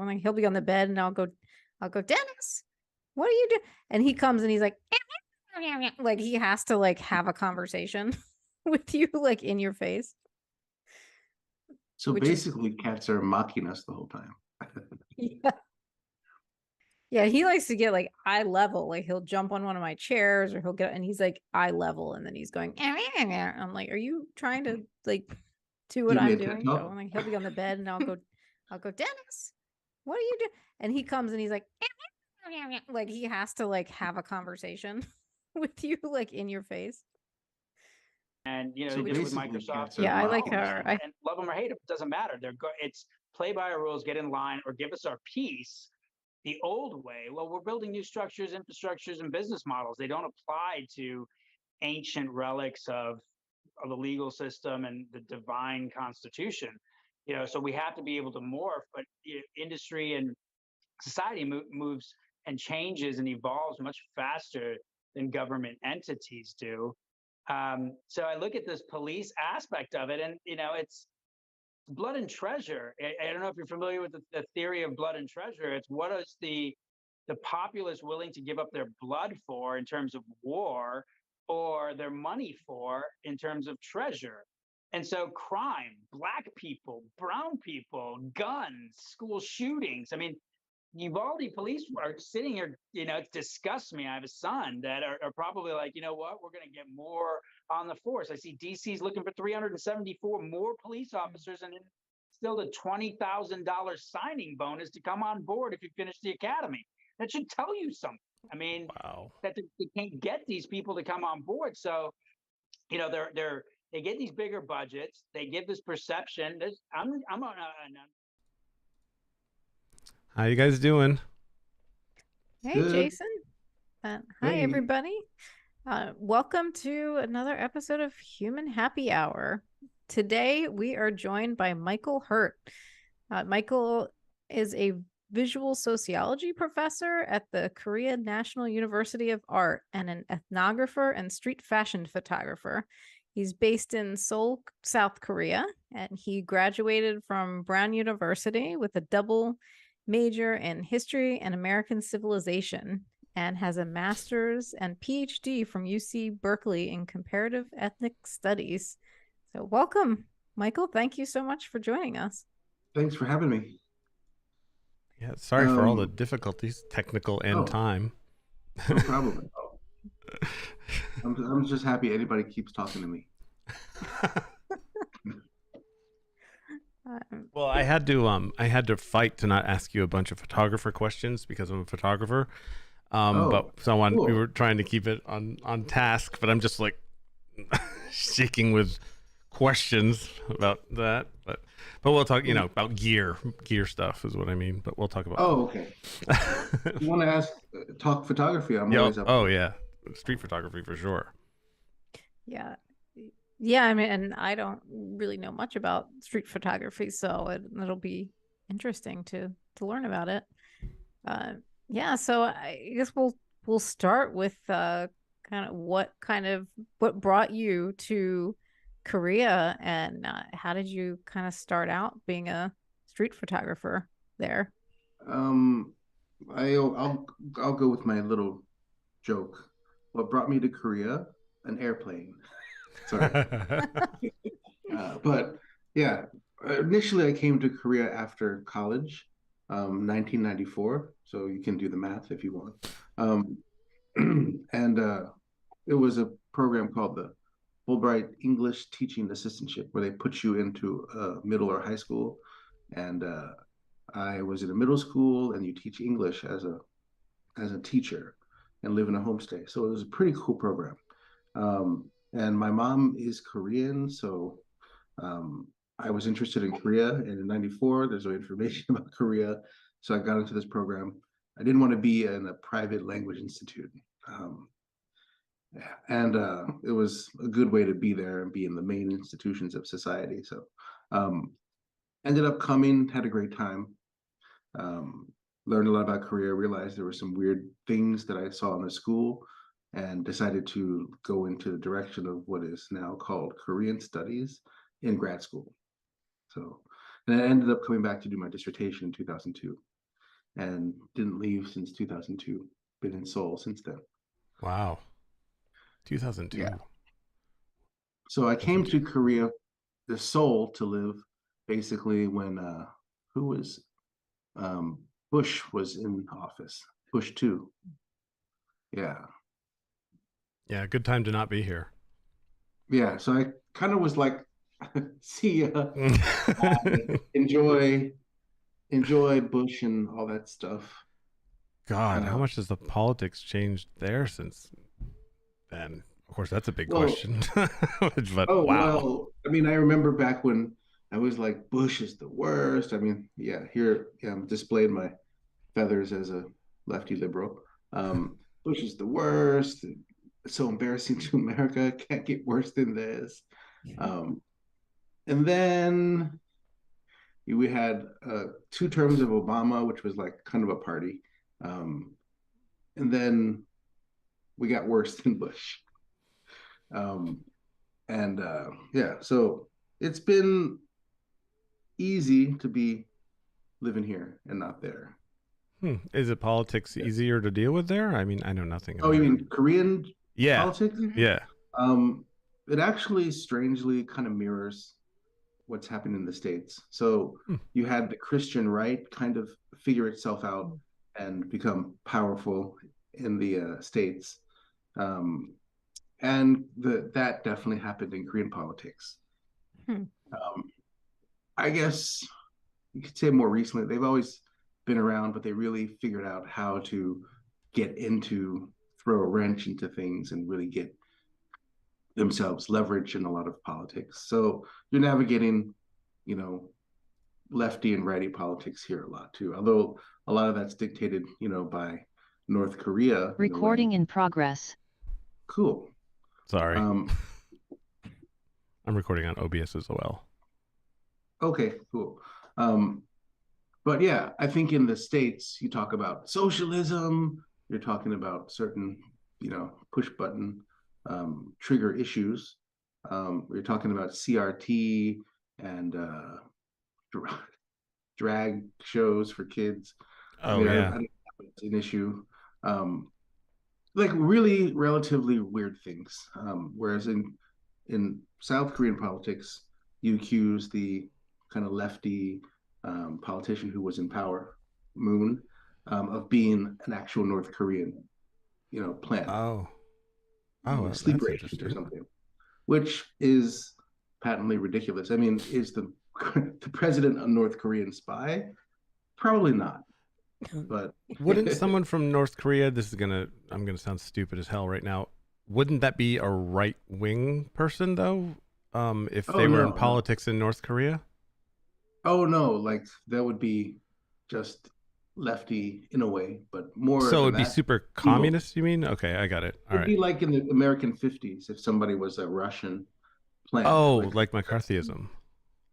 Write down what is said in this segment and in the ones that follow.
I'm like, he'll be on the bed and I'll go, Dennis, what are you doing? And he comes and he's like he has to like have a conversation with you, like in your face. So basically, cats are mocking us the whole time. Yeah. Yeah, he likes to get like eye level. Like he'll jump on one of my chairs or he'll get and he's like eye level and then he's going. I'm like, are you trying to like do what I'm doing? So I'm like, he'll be on the bed and I'll go, Dennis, what are you doing? And he comes and he's like he has to like have a conversation with you, like in your face. And you know, so they did it with Microsoft. Yeah, I like her. And love them or hate them, it doesn't matter. It's play by our rules, get in line, or give us our piece. The old way, well, we're building new structures, infrastructures, and business models. They don't apply to ancient relics of the legal system and the divine constitution. You know, so we have to be able to morph, but industry and society moves and changes and evolves much faster than government entities do. So I look at this police aspect of it, and you know, it's blood and treasure. I don't know if you're familiar with the theory of blood and treasure. It's what is the populace willing to give up their blood for in terms of war, or their money for in terms of treasure. And so crime, black people, brown people, guns, school shootings. I mean, Uvalde police are sitting here, you know, it disgusts me. I have a son that are probably like, you know what, we're going to get more on the force. I see DC's looking for 374 more police officers and still the $20,000 signing bonus to come on board if you finish the academy. That should tell you something. I mean, wow. That they can't get these people to come on board. So, you know, they get these bigger budgets. They give this perception. I'm on How you guys doing? Hey, good. Jason. Hi, everybody. Welcome to another episode of Human Happy Hour. Today, we are joined by Michael Hurt. Michael is a Visual Sociology Professor at the Korea National University of Art and an ethnographer and street fashion photographer. He's based in Seoul, South Korea, and he graduated from Brown University with a double major in history and American civilization, and has a Masters and Ph.D. from UC Berkeley in Comparative Ethnic Studies. So welcome, Michael. Thank you so much for joining us. Thanks for having me. Yeah, sorry for all the difficulties, technical and time. No problem. I'm just happy anybody keeps talking to me. Well, I had to fight to not ask you a bunch of photographer questions because I'm a photographer. But cool. We were trying to keep it on task, but I'm just like shaking with questions about that. But we'll talk, you know, about gear stuff is what I mean. But we'll talk about. Oh, okay. You want to talk photography? I'm always up. Oh, yeah, street photography for sure. Yeah, I mean, and I don't really know much about street photography, so it'll be interesting to learn about it. So I guess we'll start with what brought you to Korea, and how did you kind of start out being a street photographer there? I'll go with my little joke. What brought me to Korea? An airplane. Sorry. But yeah, initially I came to Korea after college, 1994. So you can do the math if you want. And it was a program called the Fulbright English Teaching Assistantship, where they put you into middle or high school. And I was in a middle school, and you teach English as a teacher and live in a homestay. So it was a pretty cool program. And my mom is Korean, so I was interested in Korea. And in '94, there's no information about Korea, so I got into this program. I didn't want to be in a private language institute, and it was a good way to be there and be in the main institutions of society. So ended up coming, had a great time, learned a lot about Korea, realized there were some weird things that I saw in the school, and decided to go into the direction of what is now called Korean Studies in grad school. So, and I ended up coming back to do my dissertation in 2002. and didn't leave since 2002. Been in Seoul since then. Wow. 2002. Yeah. So I came to Korea, the Seoul, to live basically when Bush was in office. Bush 2. Yeah. Yeah, good time to not be here. Yeah, so I kind of was like, see ya. Enjoy Bush and all that stuff. God, how much has the politics changed there since then? Of course, that's a big question. But wow. Well, I mean, I remember back when I was like, Bush is the worst. I mean, I'm displaying my feathers as a lefty liberal. Bush is the worst. It's so embarrassing to America. Can't get worse than this. And then we had 2 terms of Obama, which was like kind of a party. And then we got worse than Bush. So it's been easy to be living here and not there. Is it politics easier to deal with there? I mean, I know nothing about you mean Korean politics? Yeah. It actually strangely kind of mirrors what's happening in the States. So you had the Christian right kind of figure itself out and become powerful in the States. And that definitely happened in Korean politics. I guess you could say more recently, they've always been around, but they really figured out how to throw a wrench into things and really get themselves leverage in a lot of politics. So you're navigating, lefty and righty politics here a lot too. Although a lot of that's dictated, by North Korea. Recording in progress. Cool. Sorry. I'm recording on OBS as well. Okay, cool. But yeah, I think in the States, you talk about socialism, you're talking about certain, push button trigger issues. You're talking about CRT and drag shows for kids. Oh, yeah. I it's an issue. Like really relatively weird things. Whereas in South Korean politics, you accuse the kind of lefty politician who was in power, Moon, of being an actual North Korean, plant. Sleeper agent or something, which is patently ridiculous. I mean, is the president a North Korean spy? Probably not. But wouldn't someone from North Korea, I'm gonna sound stupid as hell right now, wouldn't that be a right wing person though? If they were in politics in North Korea? Oh no, like that would be just lefty in a way, but more. So it'd be super communist, you mean? Okay, I got it. All right. It'd be like in the American 50s if somebody was a Russian plant. Oh, like McCarthyism.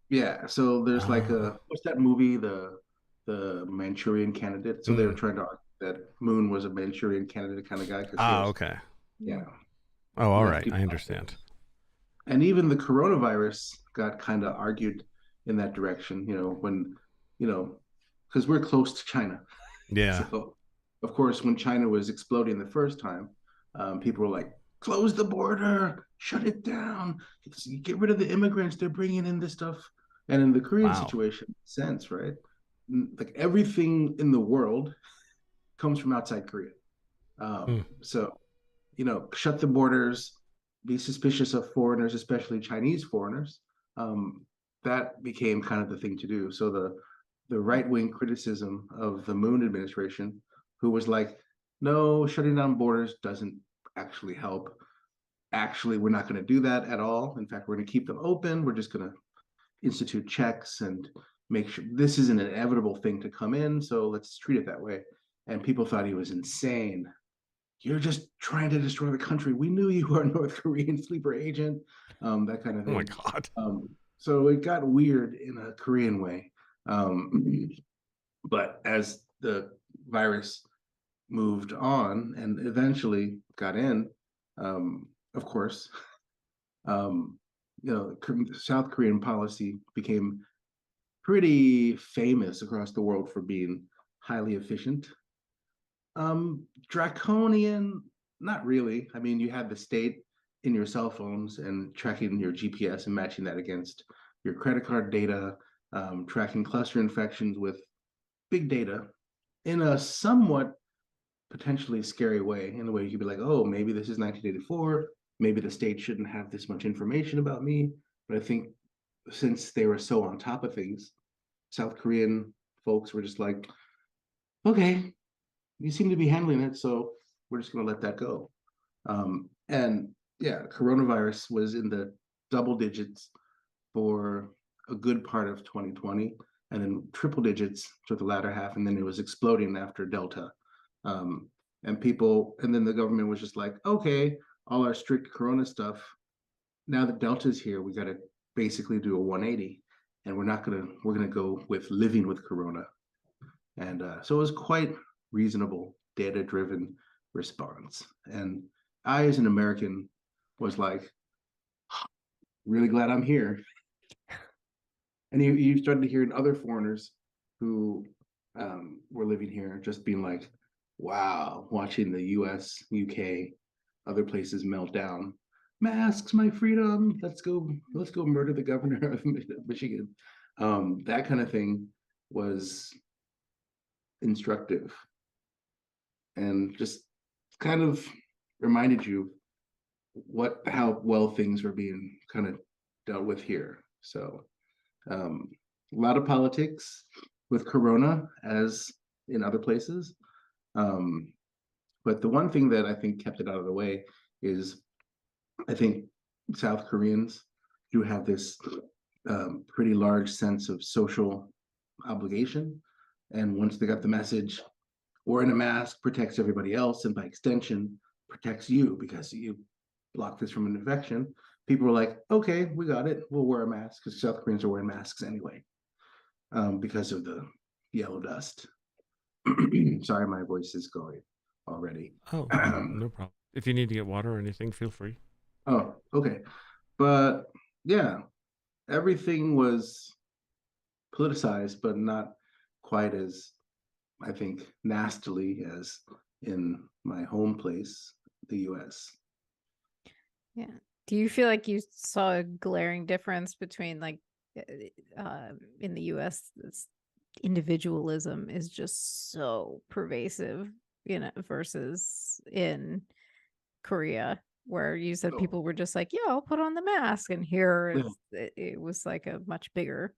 Yeah. So there's like what's that movie, the Manchurian Candidate? So they were trying to argue that Moon was a Manchurian Candidate kind of guy. Okay. Yeah. Oh, all right. I understand. And even the coronavirus got kind of argued in that direction, when, because we're close to China. Yeah. So, of course, when China was exploding the first time, people were like, close the border, shut it down, get rid of the immigrants, they're bringing in this stuff. And in the Korean situation, sense, right? Like everything in the world comes from outside Korea. So, shut the borders, be suspicious of foreigners, especially Chinese foreigners. That became kind of the thing to do. So the right-wing criticism of the Moon administration, who was like, no, shutting down borders doesn't actually help. Actually, we're not going to do that at all. In fact, we're going to keep them open. We're just going to institute checks and make sure this is an inevitable thing to come in. So let's treat it that way. And people thought he was insane. You're just trying to destroy the country. We knew you were a North Korean sleeper agent, that kind of thing. Oh my God. So it got weird in a Korean way. But as the virus moved on and eventually got in, of course, South Korean policy became pretty famous across the world for being highly efficient. Draconian, not really. I mean, you had the state in your cell phones and tracking your GPS and matching that against your credit card data, tracking cluster infections with big data in a somewhat potentially scary way, in the way you could be like, oh, maybe this is 1984, maybe the state shouldn't have this much information about me. But I think since they were so on top of things, South Korean folks were just like, okay, you seem to be handling it, so we're just going to let that go. And yeah, coronavirus was in the double digits for a good part of 2020, and then triple digits for the latter half, and then it was exploding after Delta. And then the government was just like, okay, all our strict Corona stuff, now that Delta's here, we got to basically do a 180, and we're going to go with living with Corona. And so it was quite reasonable, data-driven response. And I, as an American, was like, really glad I'm here. And you started hearing other foreigners who were living here just being like, wow, watching the US, UK, other places melt down. Masks, my freedom. Let's go murder the governor of Michigan. That kind of thing was instructive and just kind of reminded you how well things were being kind of dealt with here. So a lot of politics with Corona, as in other places. But the one thing that I think kept it out of the way is, I think South Koreans do have this pretty large sense of social obligation. And once they got the message, wearing a mask protects everybody else, and by extension, protects you because you block this from an infection. People were like, okay, we got it. We'll wear a mask, because South Koreans are wearing masks anyway, because of the yellow dust. Sorry, my voice is going already. Oh, no problem. If you need to get water or anything, feel free. Oh, okay. But yeah, everything was politicized, but not quite as, I think, nastily as in my home place, the US. Yeah. Do you feel like you saw a glaring difference between, like, in the US, this individualism is just so pervasive, versus in Korea, where you said people were just like, yeah, I'll put on the mask, and here it was like a much bigger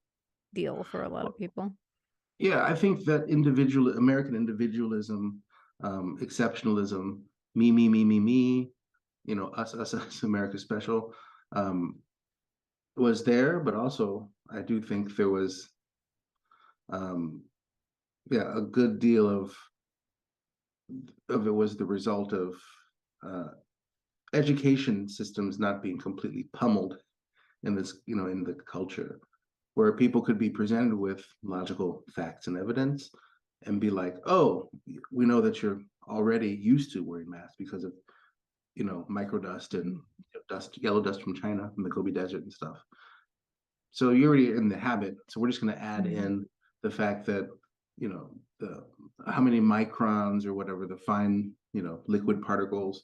deal for a lot of people. Yeah, I think that American individualism, exceptionalism, me, us, America special, was there, but also I do think there was, a good deal of it was the result of education systems not being completely pummeled in this, in the culture, where people could be presented with logical facts and evidence and be like, oh, we know that you're already used to wearing masks because of, microdust and yellow dust from China, from the Gobi Desert and stuff. So you're already in the habit. So we're just going to add in the fact that, the how many microns or whatever, the fine, liquid particles.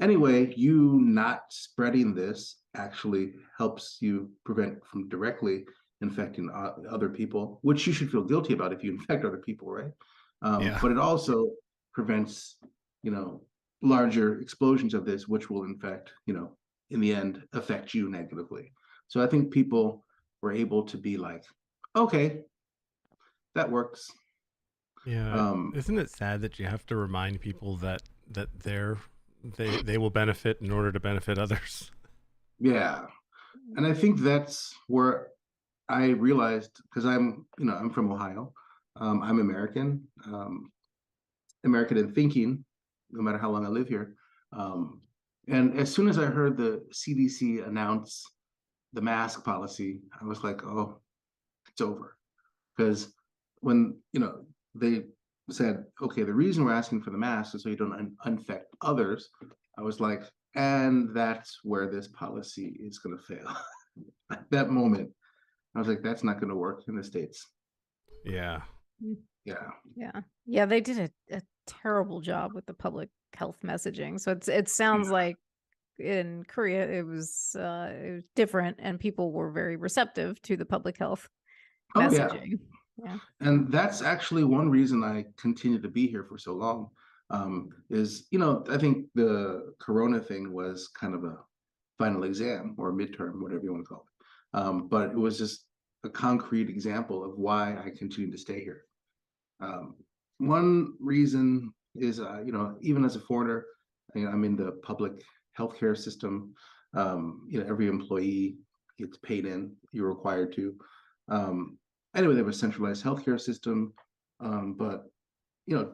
Anyway, you not spreading this actually helps you prevent from directly infecting other people, which you should feel guilty about if you infect other people, right? But it also prevents, larger explosions of this, which will in fact, in the end, affect you negatively. So I think people were able to be like, okay, that works. Yeah. Isn't it sad that you have to remind people that they will benefit in order to benefit others? Yeah. And I think that's where I realized, because I'm from Ohio. I'm American, American in thinking, no matter how long I live here. And as soon as I heard the CDC announce the mask policy, I was like, oh, it's over. Because when, they said, okay, the reason we're asking for the mask is so you don't infect others, I was like, and that's where this policy is going to fail. At that moment, I was like, that's not going to work in the States. Yeah. Yeah. They did a terrible job with the public health messaging. So it sounds like in Korea it was different, and people were very receptive to the public health messaging. Yeah. And that's actually one reason I continue to be here for so long. Is, I think the Corona thing was kind of a final exam or a midterm, whatever you want to call it. But it was just a concrete example of why I continue to stay here. One reason is, even as a foreigner, I'm in the public healthcare system. Every employee gets paid in, you're required to. Anyway, they have a centralized healthcare system, but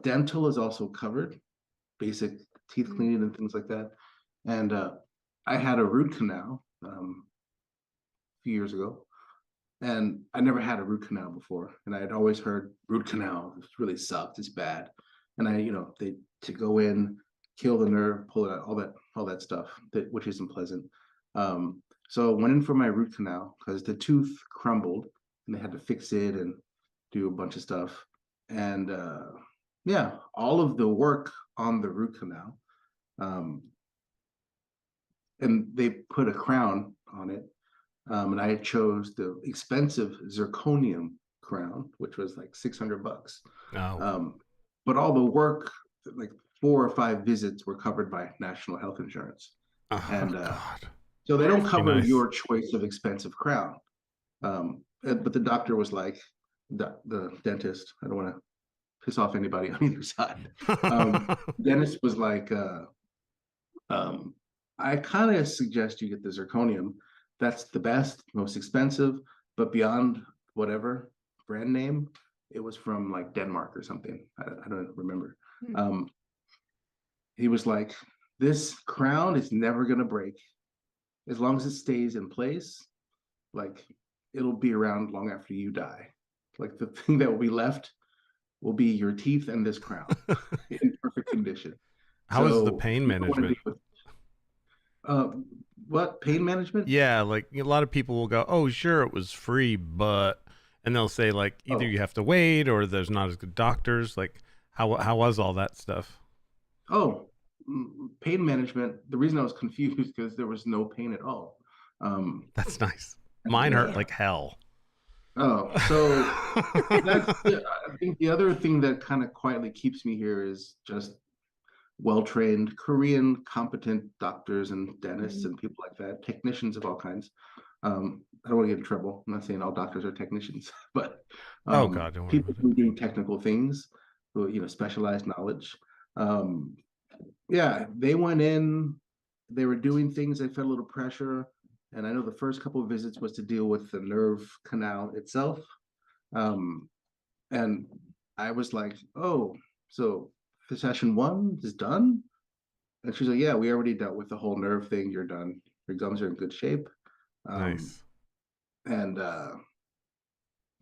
dental is also covered, basic teeth cleaning and things like that. And I had a root canal a few years ago, and I never had a root canal before. And I had always heard root canal really sucked, it's bad. And they to go in, kill the nerve, pull it out, all that stuff, which isn't pleasant. So I went in for my root canal because the tooth crumbled, and they had to fix it and do a bunch of stuff. And all of the work on the root canal, and they put a crown on it. And I chose the expensive zirconium crown, which was like $600. Oh. But all the work, like 4 or 5 visits, were covered by national health insurance. And so they don't cover your choice of expensive crown. But the doctor was like, the dentist, I don't want to piss off anybody on either side. Dentist was like, I kind of suggest you get the zirconium. That's the best, most expensive, but beyond whatever brand name, it was from like Denmark or something. I don't remember. He was like, this crown is never going to break. As long as it stays in place, like it'll be around long after you die. Like the thing that will be left will be your teeth and this crown in perfect condition. How is the pain management? What pain management? Yeah, like a lot of people will go, "Oh, sure, it was free, but," and they'll say like either you have to wait or there's not as good doctors. Like, how was all that stuff? Oh, pain management. The reason I was confused because there was no pain at all. That's nice. Mine hurt like hell. Oh, so I think the other thing that kind of quietly keeps me here is just well-trained Korean competent doctors and dentists and people like that, technicians of all kinds. I don't want to get in trouble. I'm not saying all doctors are technicians, but oh God, don't worry people who do technical things, who specialized knowledge. They went in, they were doing things, they felt a little pressure. And I know the first couple of visits was to deal with the nerve canal itself. And I was like, oh, so session 1 is done? And she's like, yeah, we already dealt with the whole nerve thing. You're done. Your gums are in good shape. Nice. And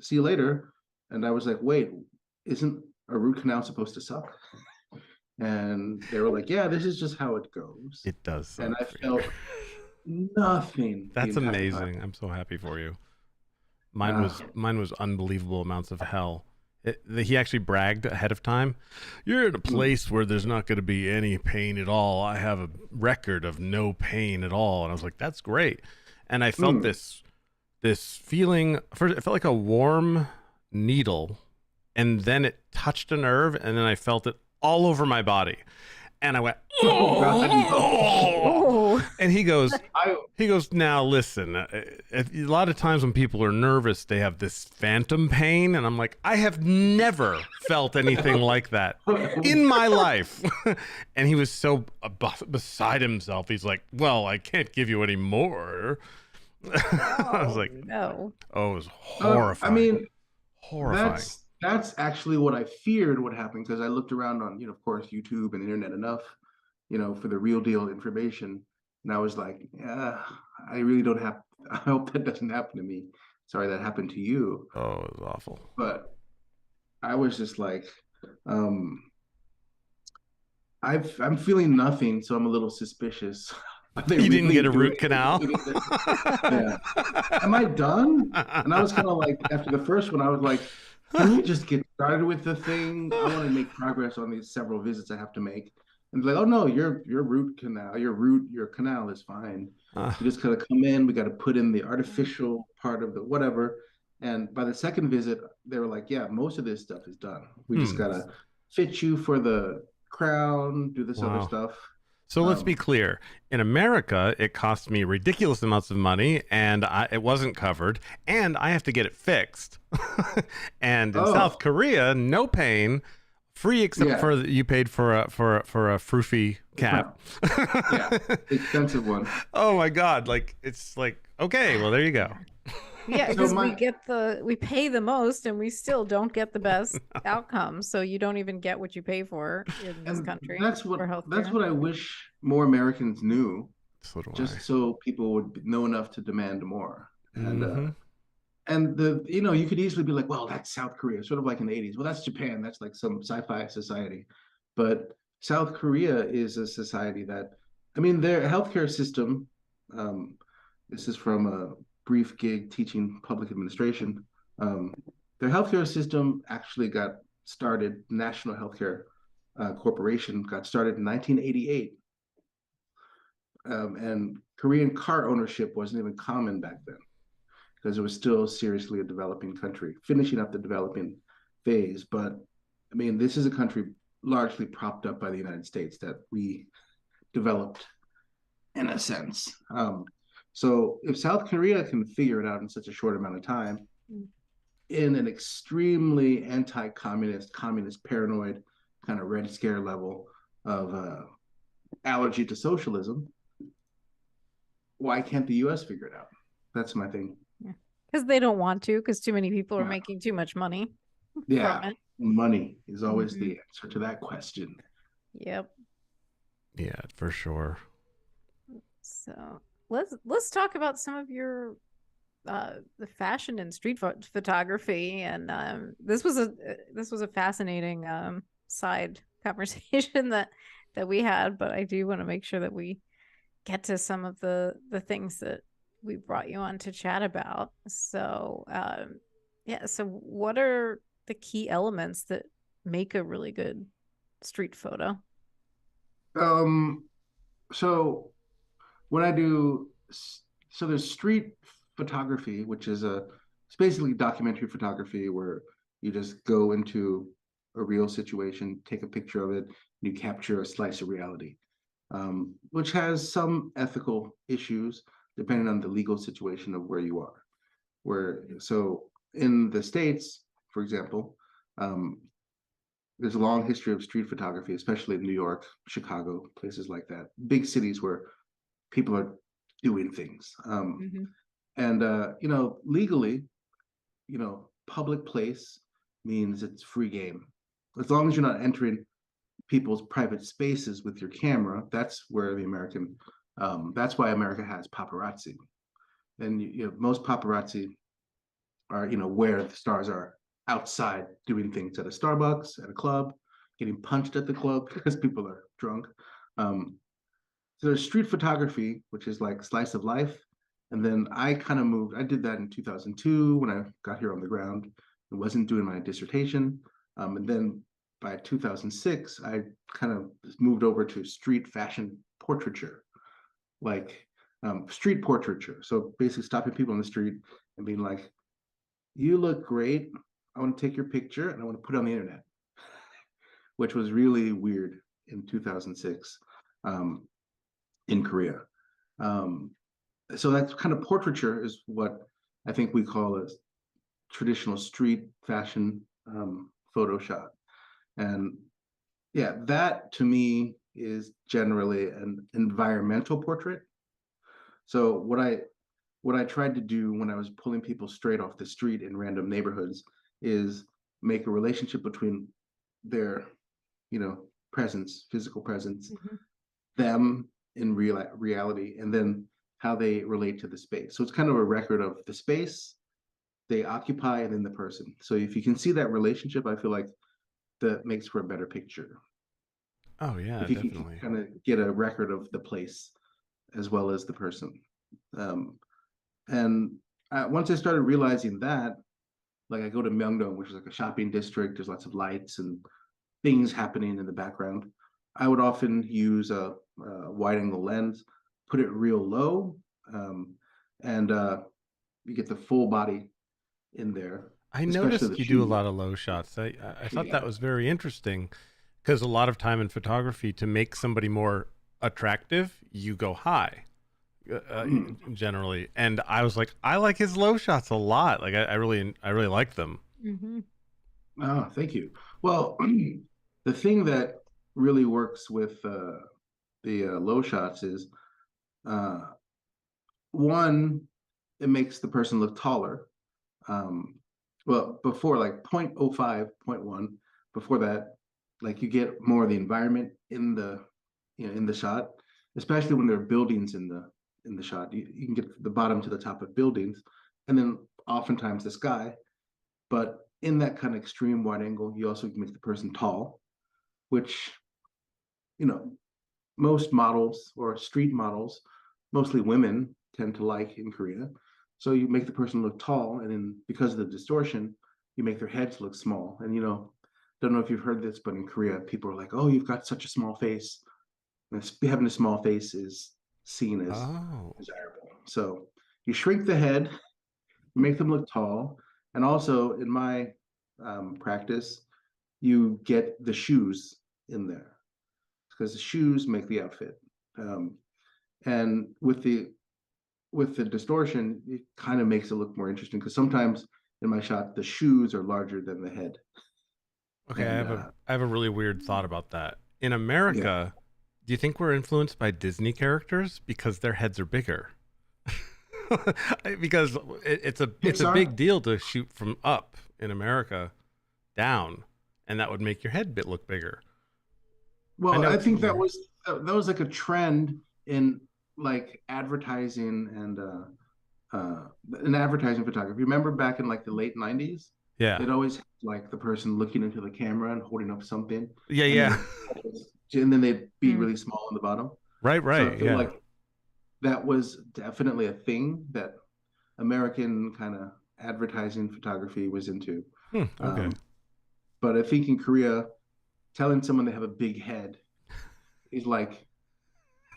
see you later. And I was like, wait, isn't a root canal supposed to suck? And they were like, yeah, this is just how it goes. It does suck. And I felt nothing. That's amazing. I'm so happy for you. Mine was unbelievable amounts of hell. He actually bragged ahead of time. You're in a place where there's not going to be any pain at all. I have a record of no pain at all. And I was like, that's great. And I felt this feeling. First, it felt like a warm needle, and then it touched a nerve, and then I felt it all over my body. And I went, oh. And he goes, now listen, a lot of times when people are nervous, they have this phantom pain. And I'm like, I have never felt anything like that in my life. And he was so beside himself. He's like, well, I can't give you any more. I was like, no. Oh, it was horrifying. Horrifying. That's actually what I feared would happen, because I looked around on, of course, YouTube and internet enough, for the real deal information. And I was like, yeah, I really don't have, I hope that doesn't happen to me. Sorry that happened to you. Oh, it was awful. But I was just like, I'm feeling nothing, so I'm a little suspicious. You didn't get a root canal? Yeah. Am I done? And I was kind of like, after the first one, I was like, can we just get started with the thing? I want to make progress on these several visits I have to make. And like, oh no, your canal is fine. You just gotta come in. We got to put in the artificial part of the whatever. And by the second visit, they were like, yeah, most of this stuff is done. We just gotta fit you for the crown, do this other stuff. So let's be clear. In America, it cost me ridiculous amounts of money, and it wasn't covered, and I have to get it fixed. And in South Korea, no pain, free except for you paid for a froofy cap. Yeah, expensive one. Oh my God! Like it's like okay, well there you go. Yeah, because we pay the most and we still don't get the best outcome. So you don't even get what you pay for in this country. That's what I wish more Americans knew. So people would know enough to demand more. And you could easily be like, well, that's South Korea, sort of like in the 80s. Well, that's Japan. That's like some sci-fi society. But South Korea is a society that, I mean, their healthcare system, this is from a brief gig teaching public administration. Their healthcare system actually got started, National Healthcare Corporation got started in 1988. And Korean car ownership wasn't even common back then because it was still seriously a developing country, finishing up the developing phase. But I mean, this is a country largely propped up by the United States that we developed in a sense. So if South Korea can figure it out in such a short amount of time, in an extremely anti-communist, communist, paranoid kind of Red Scare level of allergy to socialism, why can't the U.S. figure it out? That's my thing. Because they don't want to, because too many people are making too much money. Yeah, money is always the answer to that question. Yep. Yeah, for sure. So let's talk about some of your the fashion and street photography, and this was a fascinating side conversation that we had, but I do want to make sure that we get to some of the things that we brought you on to chat about. So so what are the key elements that make a really good street photo? So when I do, so there's street photography, which is it's basically documentary photography where you just go into a real situation, take a picture of it, and you capture a slice of reality, which has some ethical issues depending on the legal situation of where you are. So in the States, for example, there's a long history of street photography, especially in New York, Chicago, places like that, big cities where people are doing things. And, legally, public place means it's free game. As long as you're not entering people's private spaces with your camera, that's where that's why America has paparazzi. And most paparazzi are, where the stars are outside doing things at a Starbucks, at a club, getting punched at the club because people are drunk. So there's street photography, which is like slice of life. And then I kind of moved, I did that in 2002 when I got here on the ground and wasn't doing my dissertation. And then by 2006, I kind of moved over to street fashion portraiture, like street portraiture. So basically stopping people on the street and being like, you look great. I want to take your picture and I want to put it on the internet, which was really weird in 2006 in Korea. So that's kind of portraiture is what I think we call a traditional street fashion photo shot. And yeah, that to me is generally an environmental portrait. So what I tried to do when I was pulling people straight off the street in random neighborhoods is make a relationship between their, presence, physical presence, them in reality, and then how they relate to the space. So it's kind of a record of the space they occupy and then the person. So if you can see that relationship, I feel like that makes for a better picture. Oh yeah, if you definitely. can kind of get a record of the place as well as the person. And once I started realizing that, like I go to Myeongdong, which is like a shopping district. There's lots of lights and things happening in the background. I would often use a wide angle lens, put it real low, and you get the full body in there. I Especially noticed the you do a shoes. lot of low shots. I thought that Yeah. was very interesting because a lot of time in photography, to make somebody more attractive, you go high generally. And I was like, I like his low shots a lot. Like I really like them. Mm-hmm. Oh, thank you. Well, the thing that really works with the low shots is uh, one, it makes the person look taller. Um, well, before like 0.05, zero point 0.1, before that, like you get more of the environment in the in the shot, especially when there are buildings in the shot. You can get the bottom to the top of buildings, and then oftentimes the sky. But in that kind of extreme wide angle, you also make the person tall, which you know most models or street models, mostly women, tend to like in Korea. So you make the person look tall, and then because of the distortion, you make their heads look small. And don't know if you've heard this, but in Korea, people are like, "Oh, you've got such a small face." And having a small face is seen as Oh, desirable. So you shrink the head, make them look tall, and also in my practice, you get the shoes in there because the shoes make the outfit. Um, and with the distortion, it kind of makes it look more interesting because sometimes in my shot the shoes are larger than the head. okay. And I have a really weird thought about that. In yeah, America, do you think we're influenced by Disney characters because their heads are bigger? Because it's a Pixar. big deal to shoot from up in America down, and that would make your head look bigger. I Well, know I it's think that was like a trend in like advertising and in advertising photography. Remember back in like the late 90s, yeah, they'd always have, like the person looking into the camera and holding up something, yeah, and yeah. then they'd be really small on the bottom. Right, So right, I feel yeah. like that was definitely a thing that American kind of advertising photography was into. Okay. Um, but I think in Korea, telling someone they have a big head is like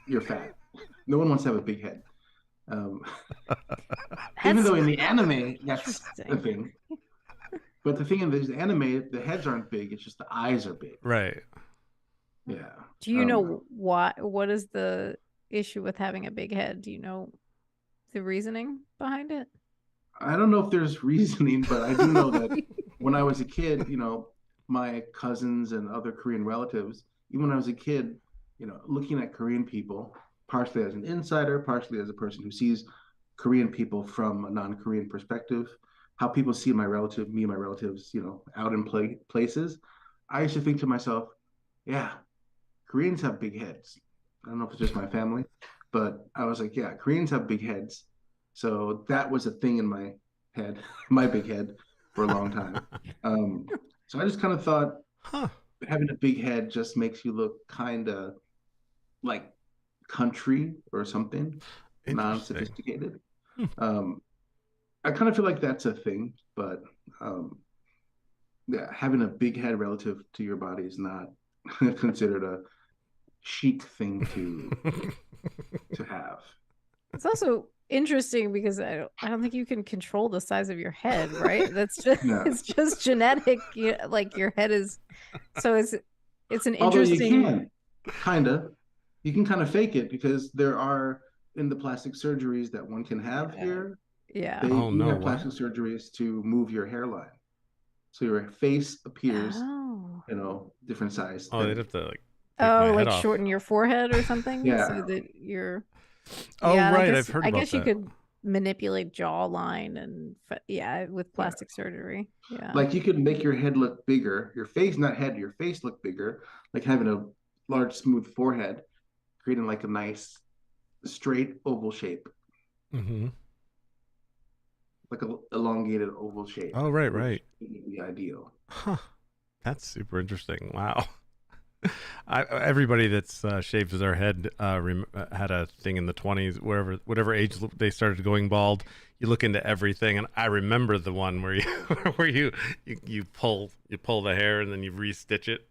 you're fat. No one wants to have a big head. Um, even That's though in the anime that's the interesting. thing. But the thing in this anime, the heads aren't big. It's just the eyes are big. Right. Yeah. Do you know why? What is the issue with having a big head? Do you know the reasoning behind it? I don't know if there's reasoning, but I do know that when I was a kid, my cousins and other Korean relatives, even when I was a kid, looking at Korean people, partially as an insider, partially as a person who sees Korean people from a non-Korean perspective, how people see me and my relatives, out in places, I used to think to myself, yeah, Koreans have big heads. I don't know if it's just my family, but I was like, yeah, Koreans have big heads. So that was a thing in my head, my big head, for a long time. Um, so I just kind of thought Huh. having a big head just makes you look kind of like country or something, Interesting. non-sophisticated. Um, I kind of feel like that's a thing, but um, yeah, having a big head relative to your body is not considered a chic thing to have. It's also interesting because I don't think you can control the size of your head, right? That's just Yeah. it's just genetic. Like your head is so it's an Although you interesting. can, kind of, you can kind of fake it because there are in the plastic surgeries that one can have here, Yeah. they Oh do no, have what? plastic surgeries to move your hairline. So your face appears, Oh. different size Oh, they'd than, have to like take my Oh, head like off. shorten your forehead or something so yeah. that you're. Oh Yeah, and right, I've heard I about guess you that. could manipulate jawline and yeah, with Yeah. plastic surgery. Yeah. Like you could make your head look bigger, your face, not head, your face look bigger, like having a large, smooth forehead, creating like a nice, straight oval shape, Mm-hmm. like a elongated oval shape, Oh right, which right. would be ideal. Huh. That's super interesting. Wow. Everybody that's shaves their head had a thing in the 20s, whatever age they started going bald. You look into everything, and I remember the one where you where you pull the hair and then you re-stitch it.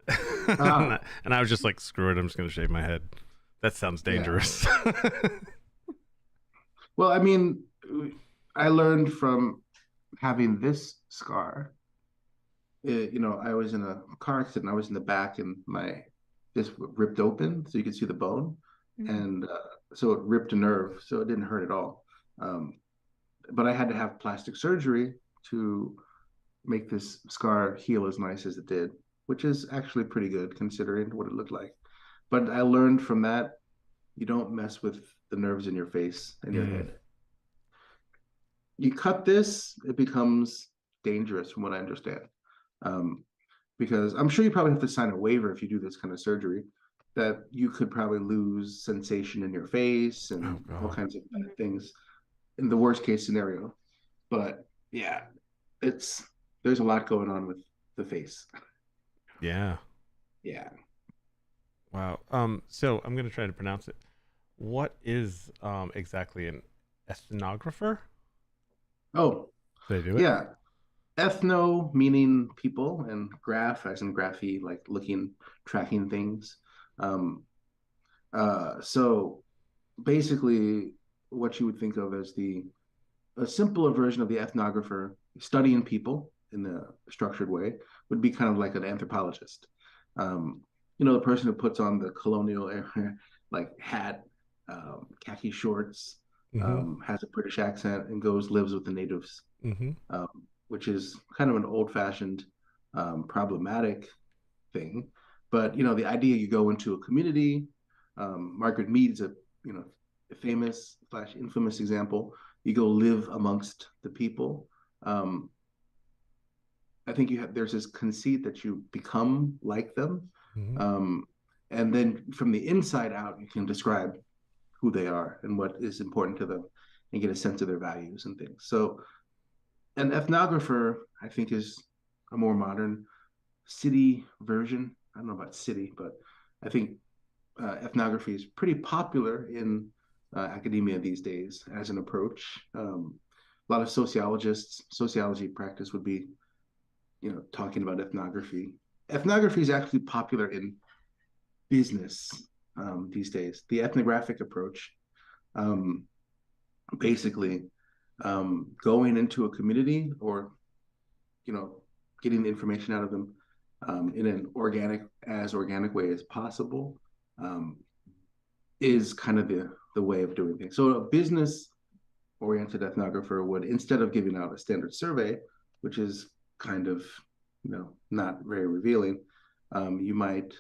And I was just like, screw it, I'm just going to shave my head. That sounds dangerous. Yeah. Well, I mean, I learned from having this scar. I was in a car accident. I was in the back, and this ripped open, so you could see the bone, and so it ripped a nerve, so it didn't hurt at all. But I had to have plastic surgery to make this scar heal as nice as it did, which is actually pretty good considering what it looked like. But I learned from that, you don't mess with the nerves in your face and your head. You cut this, it becomes dangerous from what I understand. Because I'm sure you probably have to sign a waiver if you do this kind of surgery, that you could probably lose sensation in your face and all kinds of bad things in the worst case scenario. But yeah, there's a lot going on with the face. Yeah. Yeah. Wow. So I'm gonna try to pronounce it. What is exactly an ethnographer? Oh, Did I do it? yeah. Ethno meaning people, and graph as in graphy, like looking, tracking things. So basically, what you would think of as a simpler version of the ethnographer studying people in a structured way would be kind of like an anthropologist. The person who puts on the colonial like hat, khaki shorts, has a British accent, and lives with the natives, which is kind of an old-fashioned, problematic thing. But the idea, you go into a community. Margaret Mead's a famous / infamous example. You go live amongst the people. I think there's this conceit that you become like them, and then from the inside out, you can describe who they are and what is important to them, and get a sense of their values and things. So an ethnographer, I think, is a more modern city version. I don't know about city, but I think ethnography is pretty popular in academia these days as an approach. A lot of sociology practice would be, talking about ethnography. Ethnography is actually popular in business these days. The ethnographic approach, basically, going into a community, or getting the information out of them in an organic way as possible, is kind of the way of doing things. So a business oriented ethnographer would, instead of giving out a standard survey, which is kind of not very revealing, you might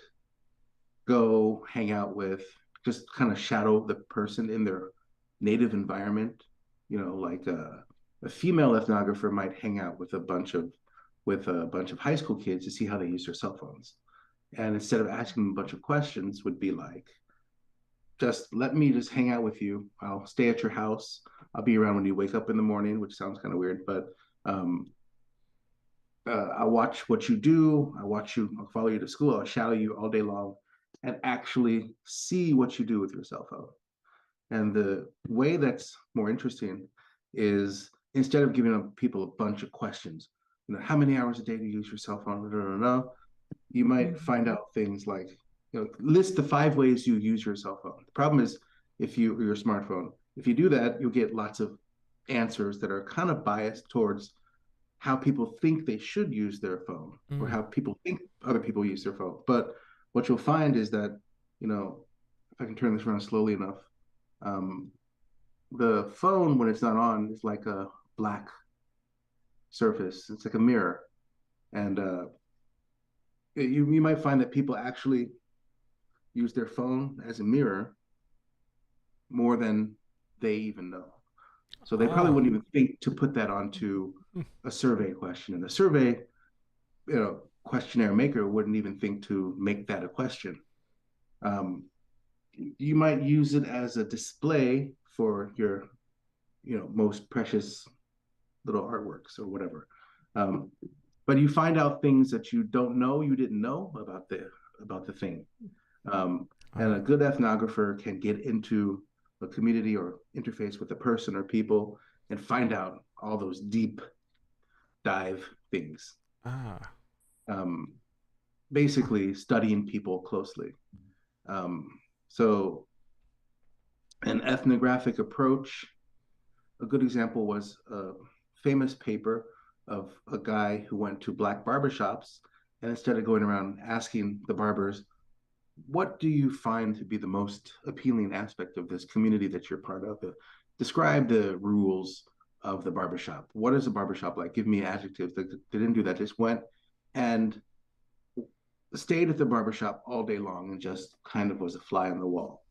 go hang out with, just kind of shadow the person in their native environment. Like a female ethnographer might hang out with a bunch of high school kids to see how they use their cell phones, and instead of asking them a bunch of questions, would be like, just let me just hang out with you. I'll stay at your house. I'll be around when you wake up in the morning, which sounds kind of weird, but I'll watch what you do. I'll follow you to school. I'll shadow you all day long and actually see what you do with your cell phone. And the way that's more interesting is, instead of giving people a bunch of questions, how many hours a day do you use your cell phone? You might find out things like, list the 5 ways you use your cell phone. The problem is, or your smartphone, if you do that, you'll get lots of answers that are kind of biased towards how people think they should use their phone, or how people think other people use their phone. But what you'll find is that, if I can turn this around slowly enough, the phone, when it's not on, is like a black surface. It's like a mirror. And you might find that people actually use their phone as a mirror more than they even know. So they probably wouldn't even think to put that onto a survey question. And the survey, questionnaire maker wouldn't even think to make that a question. You might use it as a display for your, most precious little artworks or whatever. But you find out things that you didn't know about about the thing. And a good ethnographer can get into a community or interface with a person or people and find out all those deep dive things. Basically studying people closely. So an ethnographic approach, a good example was a famous paper of a guy who went to black barbershops, and instead of going around asking the barbers, what do you find to be the most appealing aspect of this community that you're part of? Describe the rules of the barbershop. What is a barbershop like? Give me adjectives. They didn't do that. Just went and stayed at the barbershop all day long and just kind of was a fly on the wall.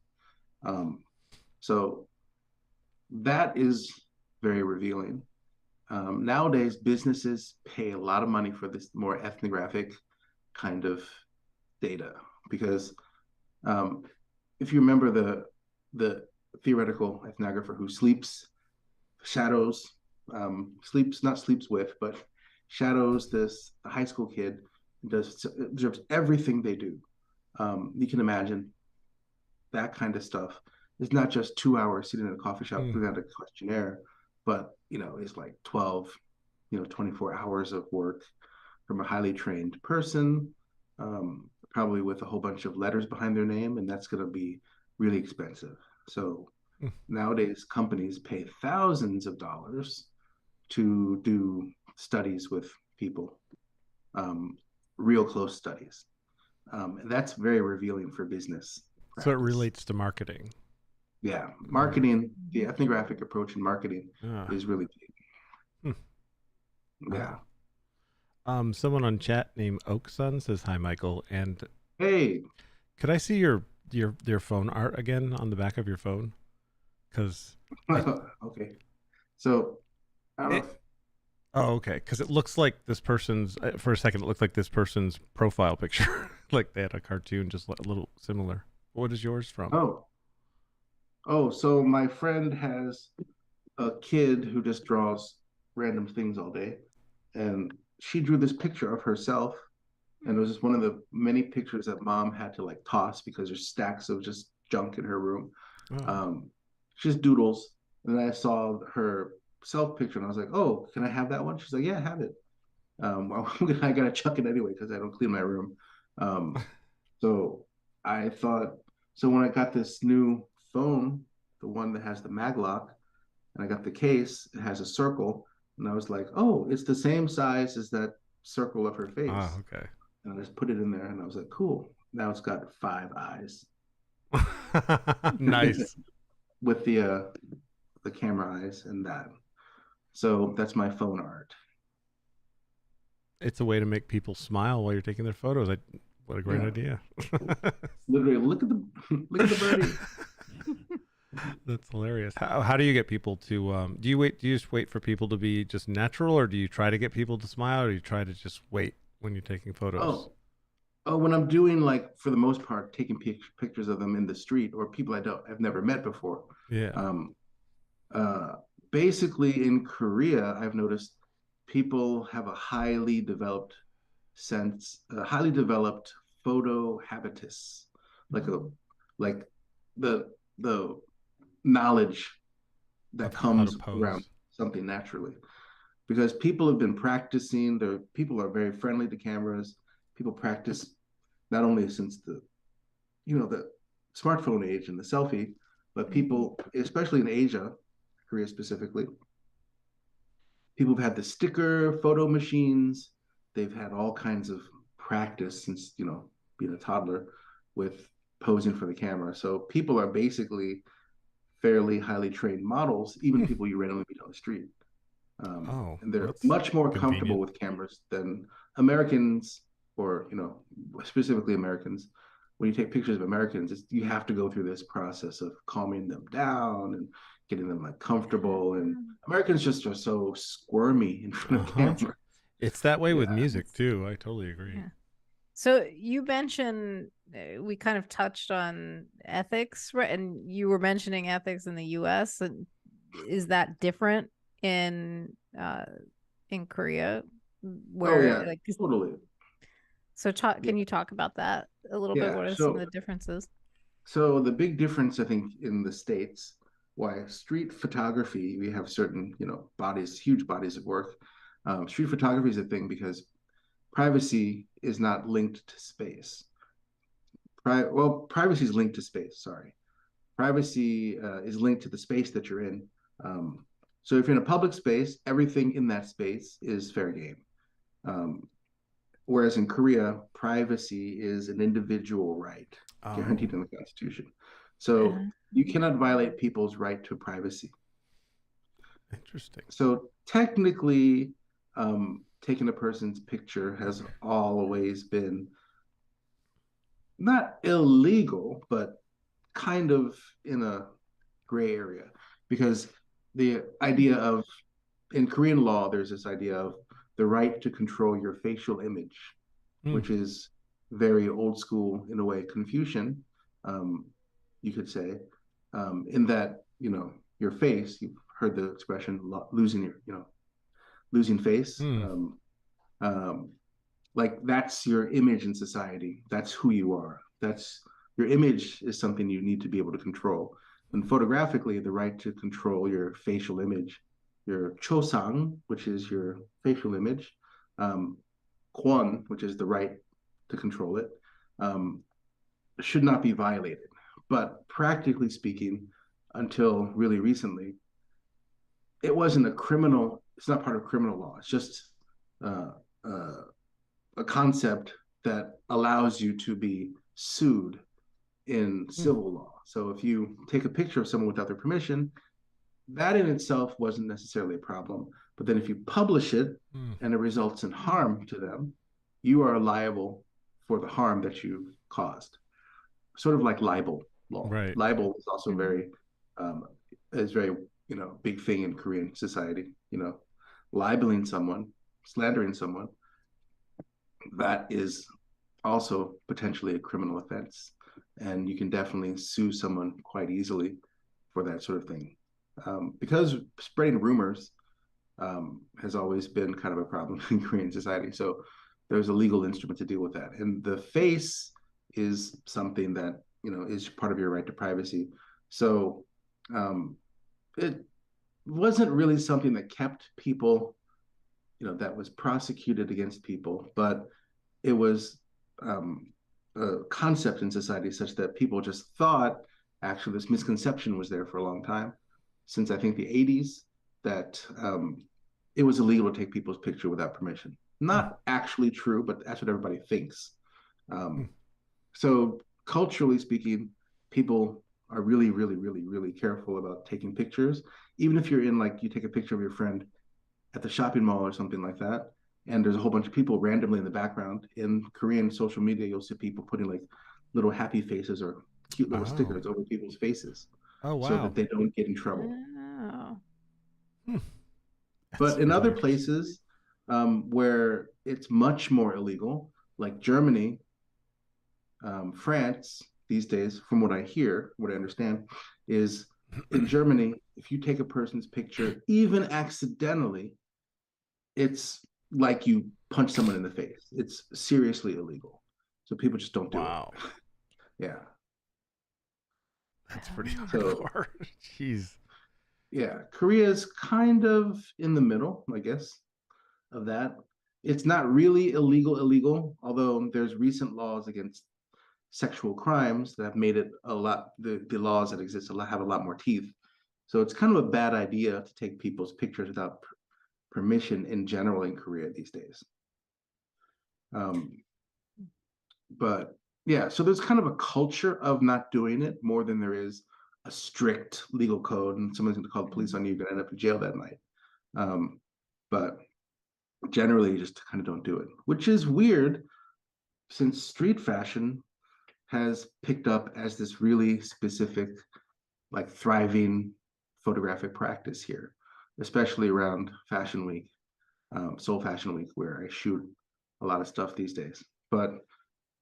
So that is very revealing. Nowadays, businesses pay a lot of money for this more ethnographic kind of data because if you remember the theoretical ethnographer who shadows this high school kid, observes everything they do. You can imagine that kind of stuff. It's not just 2 hours sitting in a coffee shop filling out a questionnaire, but it's like 12, 24 hours of work from a highly trained person, probably with a whole bunch of letters behind their name, and that's going to be really expensive. So nowadays, companies pay thousands of dollars to do studies with people, real close studies. And that's very revealing for business practice. So it relates to marketing. Yeah, marketing, the ethnographic approach in marketing is really big. Yeah. Someone on chat named Oakson says, "Hi, Michael." And hey, could I see your phone art again on the back of your phone? Because okay, so I don't know. Oh, okay. Because it looks like this person's. For a second, it looked like this person's profile picture. Like they had a cartoon, just a little similar. What is yours from? Oh, so my friend has a kid who just draws random things all day, and she drew this picture of herself, and it was just one of the many pictures that mom had to like toss because there's stacks of just junk in her room. She just doodles, and then I saw her self picture, and I was like, "Oh, can I have that one?" She's like, "Yeah, have it." I gotta chuck it anyway because I don't clean my room. So I thought, so when I got this new phone, the one that has the mag lock, and I got the case, it has a circle, and I was like, "Oh, it's the same size as that circle of her face." Okay. And I just put it in there, and I was like, "Cool." Now it's got 5 eyes. Nice. With the camera eyes and that. So that's my phone art. It's a way to make people smile while you're taking their photos. What a great idea. Literally, look at the birdie. That's hilarious. How do you get people to do you just wait for people to be just natural, or do you try to get people to smile, or do you try to just wait when you're taking photos? Oh, when I'm doing, like, for the most part, taking pictures of them in the street or people I've never met before. Yeah. Basically in Korea, I've noticed people have a highly developed photo habitus, like the knowledge that comes around something naturally, because people have been practicing. People are very friendly to cameras. People practice not only since the smartphone age and the selfie, but people, especially in Asia, Korea specifically, people have had the sticker photo machines. They've had all kinds of practice since, being a toddler with posing for the camera. So people are basically fairly highly trained models, even people you randomly meet on the street. And they're much more comfortable with cameras than Americans, or, specifically Americans. When you take pictures of Americans, you have to go through this process of calming them down and getting them like comfortable. And Americans just are so squirmy in front of camera. It's that way with music too. I totally agree. Yeah. So you mentioned, we kind of touched on ethics, right? And you were mentioning ethics in the U.S. And is that different in Korea? Where, totally. So can you talk about that a little bit? What are some of the differences? So the big difference, I think, in the States, why street photography, we have certain, bodies, huge bodies of work. Street photography is a thing because privacy is not linked to space. Privacy is linked to space, sorry. Privacy is linked to the space that you're in. So if you're in a public space, everything in that space is fair game. Whereas in Korea, privacy is an individual right guaranteed in the Constitution. So you cannot violate people's right to privacy. Interesting. So technically, taking a person's picture has always been not illegal, but kind of in a gray area, because the idea of, in Korean law, there's this idea of the right to control your facial image, which is very old school in a way, Confucian, you could say, in that, your face, you've heard the expression losing face. Like that's your image in society. That's who you are. That's your image is something you need to be able to control. And photographically, the right to control your facial image, your chosang, which is your facial image, kwon, which is the right to control it, should not be violated. But practically speaking, until really recently, it wasn't it's not part of criminal law. It's just a concept that allows you to be sued in civil law. So if you take a picture of someone without their permission, that in itself wasn't necessarily a problem. But then if you publish it and it results in harm to them, you are liable for the harm that you've caused. Sort of like libel law. Right. Libel is also very big thing in Korean society. Libeling someone, slandering someone, that is also potentially a criminal offense, and you can definitely sue someone quite easily for that sort of thing, because spreading rumors has always been kind of a problem in Korean society. So there's a legal instrument to deal with that, and the face is something that is part of your right to privacy. So it wasn't really something that kept people, that was prosecuted against people, but it was a concept in society such that people just thought, actually this misconception was there for a long time, since I think the 80s, that it was illegal to take people's picture without permission. Not actually true, but that's what everybody thinks. So culturally speaking, people are really, really, really, really careful about taking pictures. Even if you're in, like, you take a picture of your friend at the shopping mall or something like that, and there's a whole bunch of people randomly in the background. In Korean social media, you'll see people putting like little happy faces or cute little stickers over people's faces. Oh, wow. So that they don't get in trouble. Oh. But in other places where it's much more illegal, like Germany, France, these days, from what I hear, what I understand, is in Germany, if you take a person's picture, even accidentally, it's like you punch someone in the face. It's seriously illegal. So people just don't do it. Yeah. That's pretty hardcore. Jeez. Yeah. Korea's kind of in the middle, I guess, of that. It's not really illegal, although there's recent laws against sexual crimes that have made it a lot, the laws that exist have a lot more teeth. So it's kind of a bad idea to take people's pictures without permission in general in Korea these days. But yeah, so there's kind of a culture of not doing it more than there is a strict legal code, and someone's going to call the police on you, you're going to end up in jail that night. But generally, you just kind of don't do it, which is weird since street fashion has picked up as this really specific, like, thriving photographic practice here, especially around Fashion Week, Seoul Fashion Week, where I shoot a lot of stuff these days. But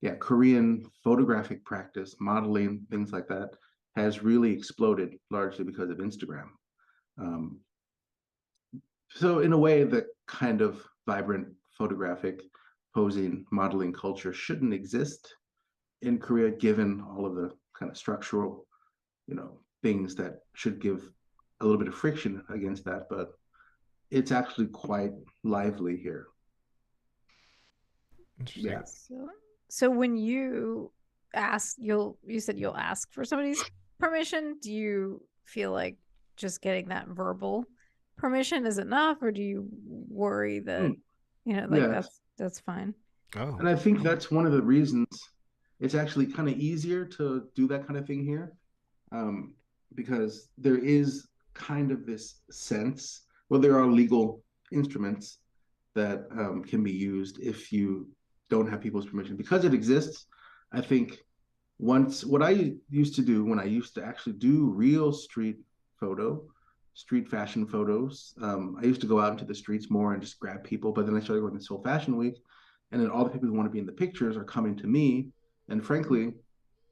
yeah, Korean photographic practice, modeling, things like that, has really exploded largely because of Instagram. So in a way, the kind of vibrant photographic posing, modeling culture shouldn't exist in Korea, given all of the kind of structural, things that should give a little bit of friction against that. But it's actually quite lively here. Interesting. Yeah. So when you ask, you said you'll ask for somebody's permission. Do you feel like just getting that verbal permission is enough, or do you worry that that's fine? Oh. And I think that's one of the reasons it's actually kind of easier to do that kind of thing here, because there is kind of this sense, well, there are legal instruments that can be used if you don't have people's permission. Because it exists, I think what I used to do when I used to actually do real street fashion photos, I used to go out into the streets more and just grab people. But then I started going to Seoul Fashion Week, and then all the people who want to be in the pictures are coming to me. And frankly,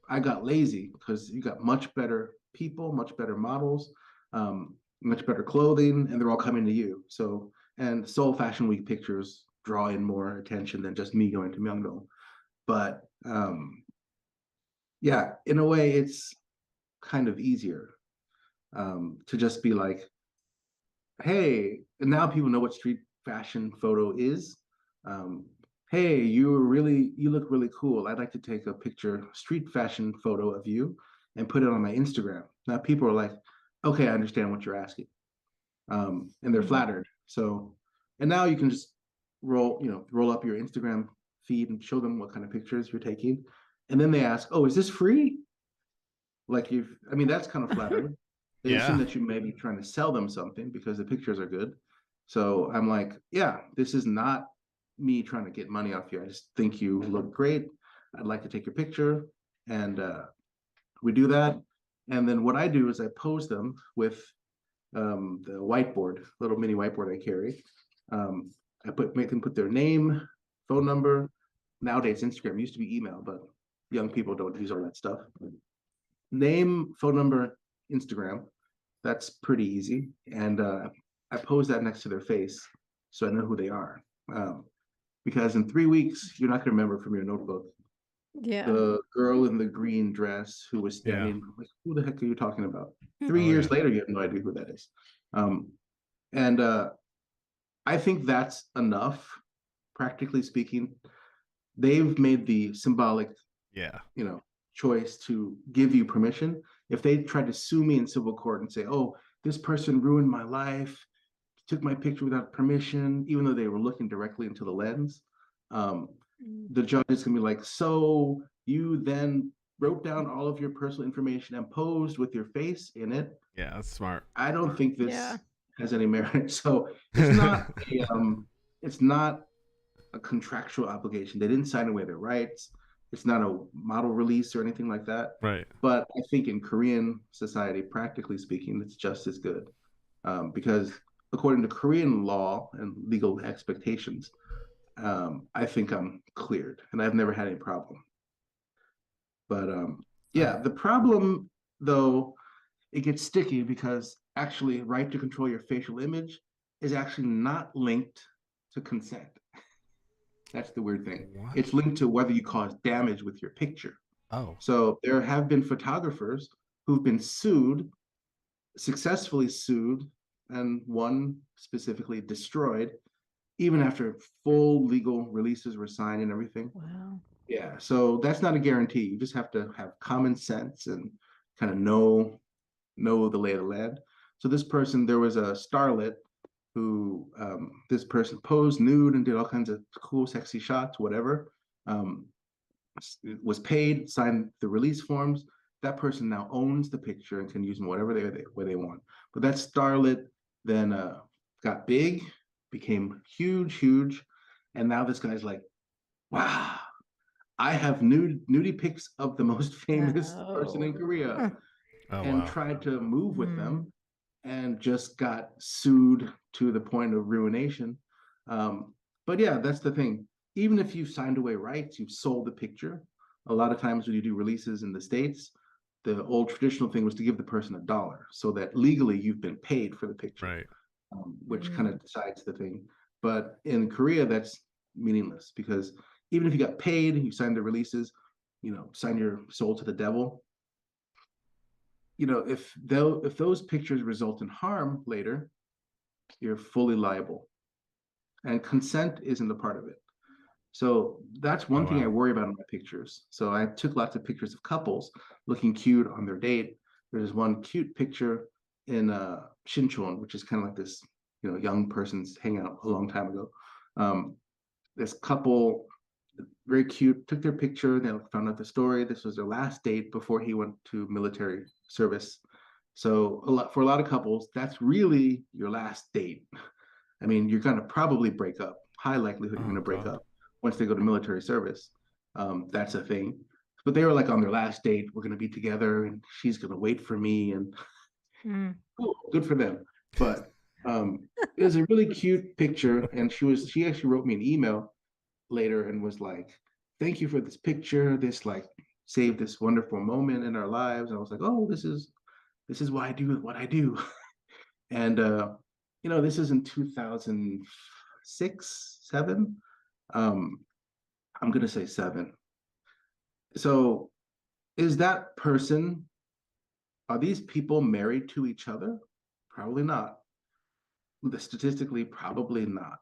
I got lazy because you got much better people, much better models, much better clothing, and they're all coming to you. So, and Seoul Fashion Week pictures draw in more attention than just me going to Myeongdong. But yeah, in a way, it's kind of easier to just be like, hey, and now people know what street fashion photo is. Hey, you look really cool. I'd like to take a street fashion photo of you and put it on my Instagram. Now people are like, okay, I understand what you're asking. And they're flattered. So, and now you can just roll up your Instagram feed and show them what kind of pictures you're taking. And then they ask, oh, is this free? That's kind of flattering. They assume that you may be trying to sell them something because the pictures are good. So I'm like, yeah, this is not me trying to get money off you. I just think you look great. I'd like to take your picture. And we do that. And then what I do is I pose them with the whiteboard, little mini whiteboard I carry. I make them put their name, phone number. Nowadays, Instagram used to be email, but young people don't use all that stuff. Name, phone number, Instagram. That's pretty easy. And I pose that next to their face so I know who they are. Because in 3 weeks, you're not going to remember from your notebook the girl in the green dress who was standing. Like, who the heck are you talking about? 3 years later, you have no idea who that is. And I think that's enough, practically speaking. They've made the symbolic, choice to give you permission. If they tried to sue me in civil court and say, oh, this person ruined my life, took my picture without permission, even though they were looking directly into the lens, the judge is going to be like, so you then wrote down all of your personal information and posed with your face in it. Yeah, that's smart. I don't think this has any merit. So it's not it's not a contractual obligation. They didn't sign away their rights. It's not a model release or anything like that. Right. But I think in Korean society, practically speaking, it's just as good. Because according to Korean law and legal expectations, I think I'm cleared and I've never had any problem. But the problem, though, it gets sticky because actually right to control your facial image is actually not linked to consent. That's the weird thing. What? It's linked to whether you cause damage with your picture. Oh. So there have been photographers who've been successfully sued, and one specifically destroyed, even after full legal releases were signed and everything. Wow. Yeah, so that's not a guarantee. You just have to have common sense and kind of know the lay of the land. So this person, there was a starlet who this person posed nude and did all kinds of cool, sexy shots, whatever. Was paid, signed the release forms. That person now owns the picture and can use them whatever way they want. But that starlet then got big, became huge, and now this guy's like, wow, I have nudie pics of the most famous person in Korea, and tried to move with them, and just got sued to the point of ruination. But yeah, that's the thing. Even if you've signed away rights, you've sold the picture. A lot of times when you do releases in the States, the old traditional thing was to give the person $1 so that legally you've been paid for the picture, right? Which kind of decides the thing. But in Korea, that's meaningless, because even if you got paid, you signed the releases, sign your soul to the devil, if those pictures result in harm later, you're fully liable. And consent isn't a part of it. So that's one thing I worry about in my pictures. So I took lots of pictures of couples looking cute on their date. There's one cute picture in Shincheon, which is kind of like this, young person's hangout a long time ago. This couple, very cute, took their picture. They found out the story. This was their last date before he went to military service. So for a lot of couples, that's really your last date. I mean, you're going to probably break up. High likelihood you're going to break up once they go to military service. That's a thing. But they were like on their last date. We're going to be together, and she's going to wait for me. And cool, good for them. But it was a really cute picture, and she actually wrote me an email later and was like, "Thank you for this picture. This like saved this wonderful moment in our lives." And I was like, "Oh, this is why I do what I do." And this is in 2006, 7. I'm gonna say 7. So is that person, are these people married to each other? Probably not. Statistically, probably not.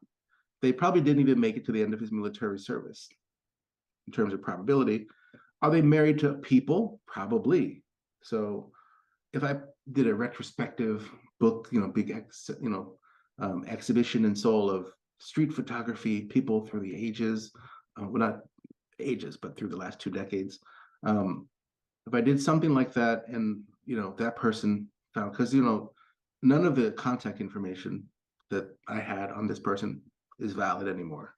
They probably didn't even make it to the end of his military service in terms of probability. Are they married to people? Probably. So if I did a retrospective book, big exhibition in Seoul of street photography, people through the ages, well, not ages, but through the last 2 decades. If I did something like that, and that person found, because none of the contact information that I had on this person is valid anymore.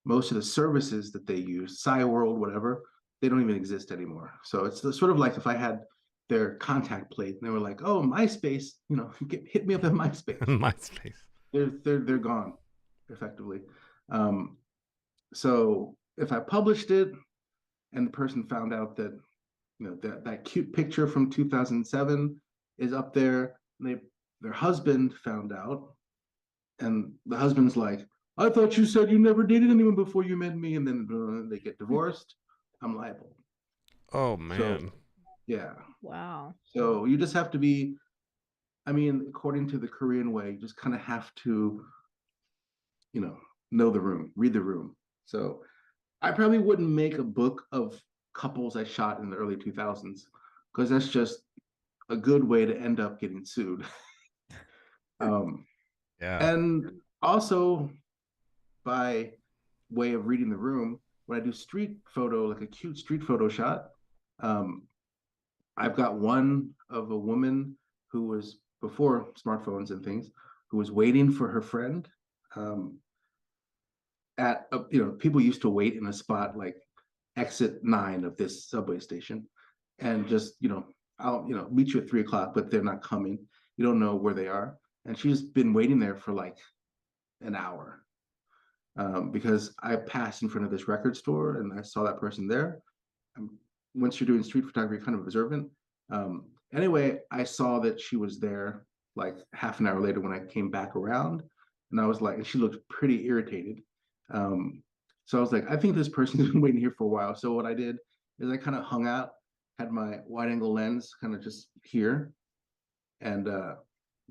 Most of the services that they use, World, whatever, they don't even exist anymore. So it's sort of like if I had their contact plate and they were like, "Oh, MySpace, hit me up at MySpace." MySpace. They're gone, effectively. So if I published it and the person found out that that cute picture from 2007 is up there, and their husband found out, and the husband's like, "I thought you said you never dated anyone before you met me," and then they get divorced, I'm liable. Oh man. So, yeah. Wow. So you just have to be, according to the Korean way, you just kind of have to, know the room, read the room. So I probably wouldn't make a book of couples I shot in the early 2000s, because that's just a good way to end up getting sued. And also, by way of reading the room, when I do street photo, like a cute street photo shot, I've got one of a woman who was, before smartphones and things, who was waiting for her friend at people used to wait in a spot like exit 9 of this subway station, and just I'll meet you at 3 o'clock, but they're not coming. You don't know where they are, and she's been waiting there for like an hour, because I passed in front of this record store and I saw that person there. Once you're doing street photography, kind of observant. Anyway, I saw that she was there like half an hour later when I came back around, and I was like, and she looked pretty irritated. So I was like, I think this person's been waiting here for a while. So what I did is I kind of hung out, had my wide angle lens kind of just here, and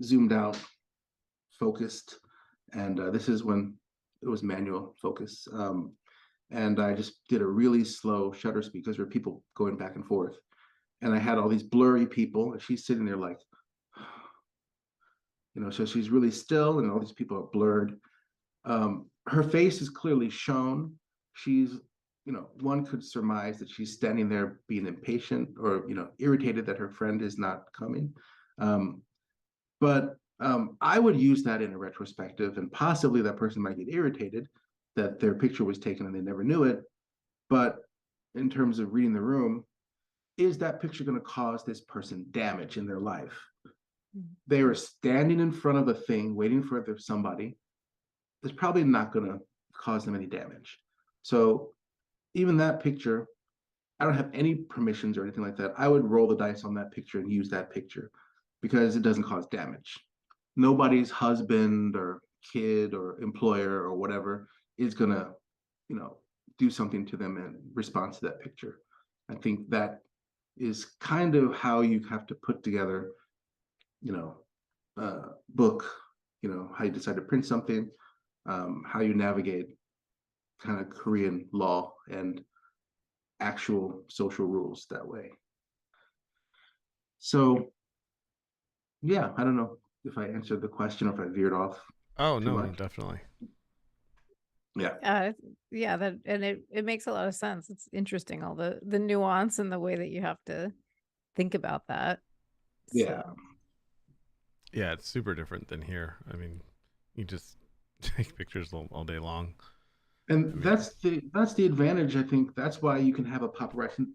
zoomed out, focused. And this is when it was manual focus. And I just did a really slow shutter speed because there were people going back and forth. And I had all these blurry people, and she's sitting there like, so she's really still, and all these people are blurred. Her face is clearly shown. She's, one could surmise that she's standing there being impatient or, irritated that her friend is not coming. But I would use that in a retrospective, and possibly that person might get irritated that their picture was taken and they never knew it. But in terms of reading the room, is that picture going to cause this person damage in their life? They were standing in front of a thing waiting for somebody. It's probably not going to cause them any damage. So even that picture, I don't have any permissions or anything like that. I would roll the dice on that picture and use that picture because it doesn't cause damage. Nobody's husband or kid or employer or whatever is going to do something to them in response to that picture. I think that is kind of how you have to put together, book, how you decide to print something, how you navigate kind of Korean law and actual social rules that way. So, yeah, I don't know if I answered the question or if I veered off. Oh, no, definitely. Yeah. Yeah, that, and it makes a lot of sense. It's interesting, all the nuance and the way that you have to think about that. Yeah. So. Yeah, it's super different than here. I mean, you just take pictures all day long. And that's the advantage, I think. That's why you can have a paparazzi.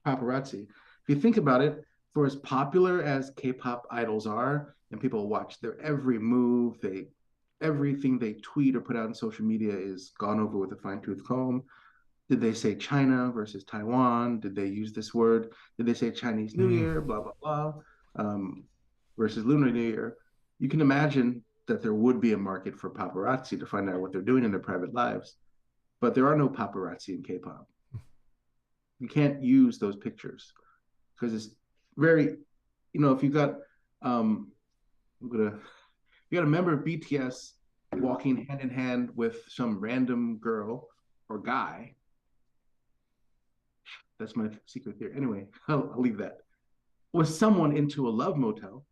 If you think about it, for as popular as K-pop idols are, and people watch their every move, everything they tweet or put out on social media is gone over with a fine-tooth comb. Did they say China versus Taiwan? Did they use this word? Did they say Chinese New Year? Blah, blah, blah. Versus Lunar New Year. You can imagine that there would be a market for paparazzi to find out what they're doing in their private lives. But there are no paparazzi in K-pop. You can't use those pictures because it's very, if you got, you got a member of BTS walking hand in hand with some random girl or guy. That's my secret theory. Anyway, I'll leave that. With someone into a love motel,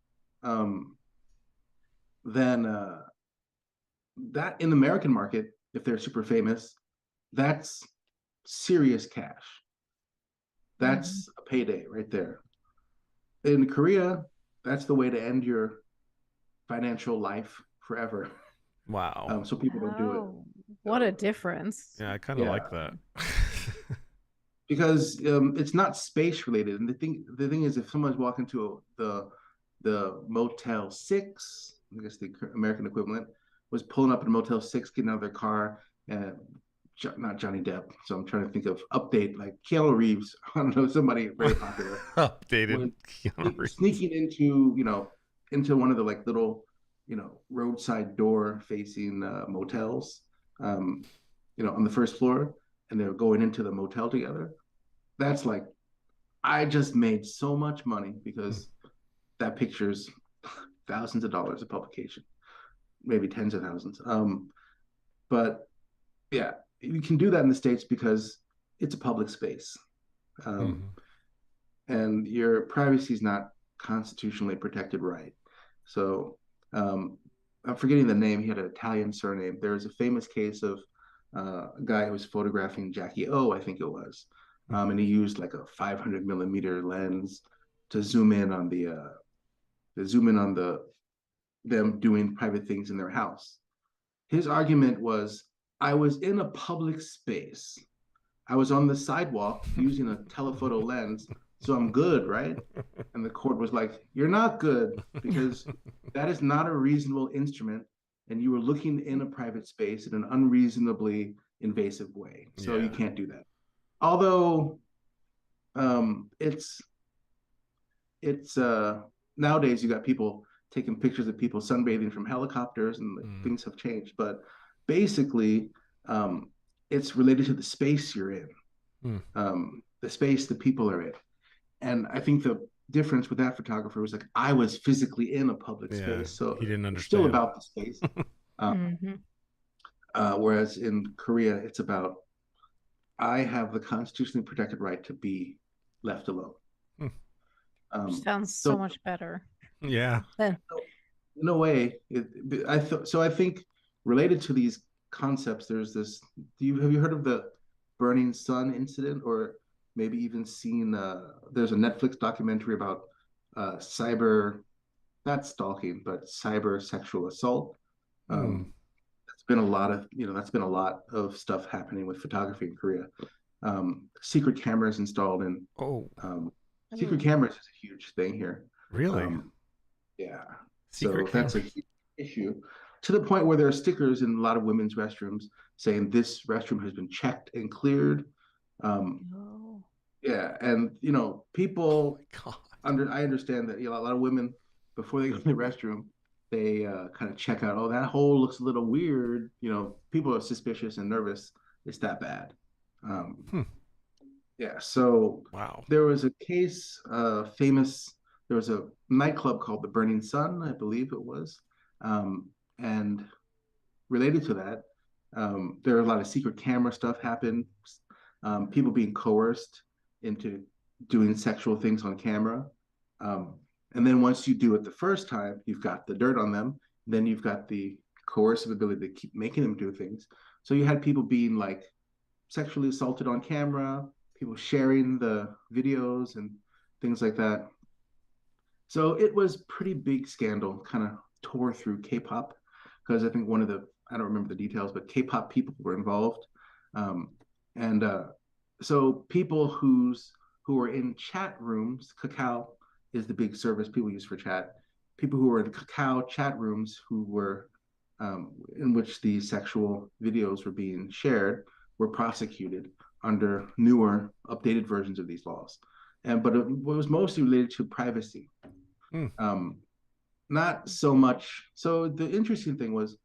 then that in the American market, if they're super famous, that's serious cash. That's a payday right there. In Korea, that's the way to end your financial life forever. Wow. So people don't do it. What a difference. Yeah, I kind of like that. Because it's not space related. And the thing is, if someone's walking to the Motel 6, I guess the American equivalent, was pulling up in Motel 6, getting out of their car, and not Johnny Depp. So I'm trying to think of update, like Keanu Reeves. I don't know, somebody very popular. Updated Keanu Reeves. Sneaking into one of the like little, roadside door facing motels, on the first floor, and they're going into the motel together. That's like, I just made so much money because that picture's thousands of dollars of publication, maybe tens of thousands. But yeah, you can do that in the States because it's a public space. And your privacy is not constitutionally protected right. So I'm forgetting the name. He had an Italian surname. There's a famous case of a guy who was photographing Jackie O, I think it was. And he used like a 500 millimeter lens to zoom in on them doing private things in their house. His argument was, I was in a public space. I was on the sidewalk using a telephoto lens, so I'm good, right? And the court was like, you're not good because that is not a reasonable instrument, and you were looking in a private space in an unreasonably invasive way. So you can't do that. Although it's nowadays you got people taking pictures of people sunbathing from helicopters, and things have changed. But basically, it's related to the space you're in, the space the people are in. And I think the difference with that photographer was like, I was physically in a public space, so he didn't understand. It's still about the space. Whereas in Korea, it's about, I have the constitutionally protected right to be left alone. Sounds so much better. Yeah. In a way, I think related to these concepts, there's this. Have you heard of the Burning Sun incident, or maybe even seen? There's a Netflix documentary about cyber, not stalking, but cyber sexual assault. That's been a lot of stuff happening with photography in Korea. Secret cameras installed in. Secret cameras is a huge thing here. Really? Yeah. That's a huge issue, to the point where there are stickers in a lot of women's restrooms saying this restroom has been checked and cleared. Yeah, and people. I understand that a lot of women, before they go to the restroom, they kind of check out. Oh, that hole looks a little weird. People are suspicious and nervous It's that bad. Yeah. So wow. There was a case, famous. There was a nightclub called the Burning Sun, I believe it was, and related to that, there are a lot of secret camera stuff happened. People being coerced into doing sexual things on camera. Um, and then once you do it the first time, you've got the dirt on them. Then you've got the coercive ability to keep making them do things. So you had people being like sexually assaulted on camera, people sharing the videos and things like that. So it was pretty big scandal, kind of tore through K-pop because I think one of the I don't remember the details, but K-pop people were involved, and so people who were in chat rooms, Kakao is the big service people use for chat. People who were in Kakao chat rooms who were in which the sexual videos were being shared were prosecuted under newer, updated versions of these laws. But it was mostly related to privacy. Um, Not so much. So the interesting thing was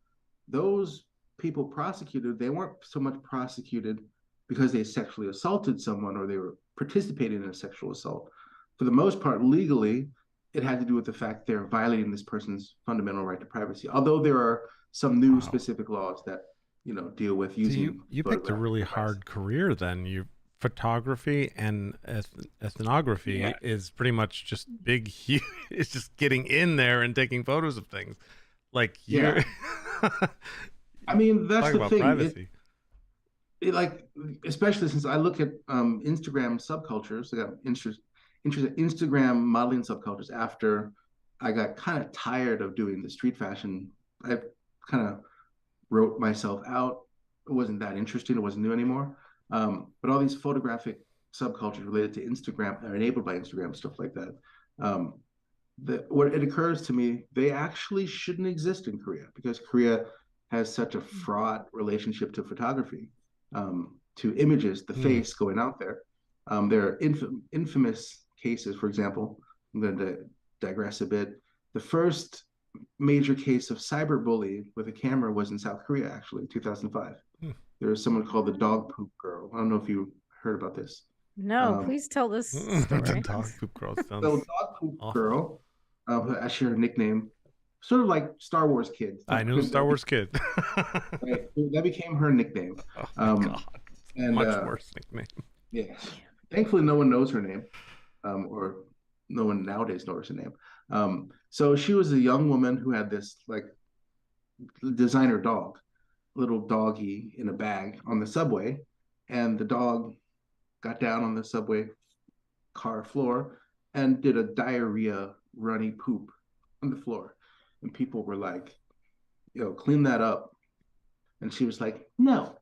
those people prosecuted, they weren't so much prosecuted because they sexually assaulted someone or they were participating in a sexual assault. For the most part, legally, it had to do with the fact they're violating this person's fundamental right to privacy. Although there are some new specific laws that deal with using. You picked a really hard career then. Photography and ethnography is pretty much just big, huge. It's just getting in there and taking photos of things. Like you're. I mean, that's the thing. Privacy. It like, especially since I look at Instagram subcultures, I got interested Instagram modeling subcultures after I got kind of tired of doing the street fashion. I kind of wrote myself out. It wasn't that interesting. It wasn't new anymore. But all these photographic subcultures related to Instagram are enabled by Instagram, stuff like that. What it occurs to me, they actually shouldn't exist in Korea because Korea has such a fraught relationship to photography, to images, the face going out there. There are infamous cases, for example, I'm going to digress a bit. The first major case of cyberbullying with a camera was in South Korea, actually, in 2005. There was someone called the dog poop girl. I don't know if you heard about this. No, please tell this story. The dog poop girl sounds the dog poop girl, actually her nickname, sort of like Star Wars Kid. I know Star Wars Kid. Right, that became her nickname. Oh my God. And, much worse nickname. Yeah. Thankfully, no one knows her name, or no one nowadays knows her name. So she was a young woman who had this like designer dog, little doggy in a bag on the subway, and the dog got down on the subway car floor and did a diarrhea runny poop on the floor, and people were like, clean that up. And she was like, no,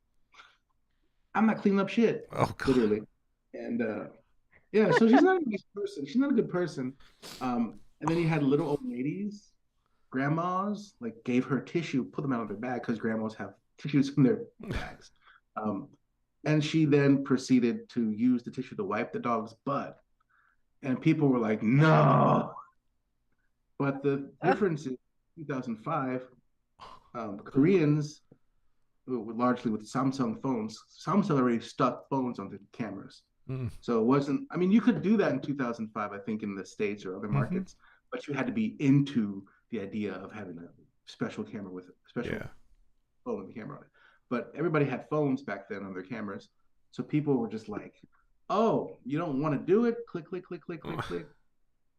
I'm not cleaning up shit. Oh, God. Literally. And yeah, so she's not a nice person. She's not a good person. And then you had little old ladies, grandmas, like gave her tissue, put them out of their bag because grandmas have tissues in their bags. And she then proceeded to use the tissue to wipe the dog's butt. And people were like, no. But the difference is 2005, Koreans, largely with Samsung phones, Samsung already stuck phones onto cameras. So it wasn't, I mean, you could do that in 2005, I think, in the States or other markets, but you had to be into the idea of having a special camera with a special phone with a camera on it. But everybody had phones back then on their cameras. So people were just like, oh, you don't want to do it? Click, click, click, click, click, click.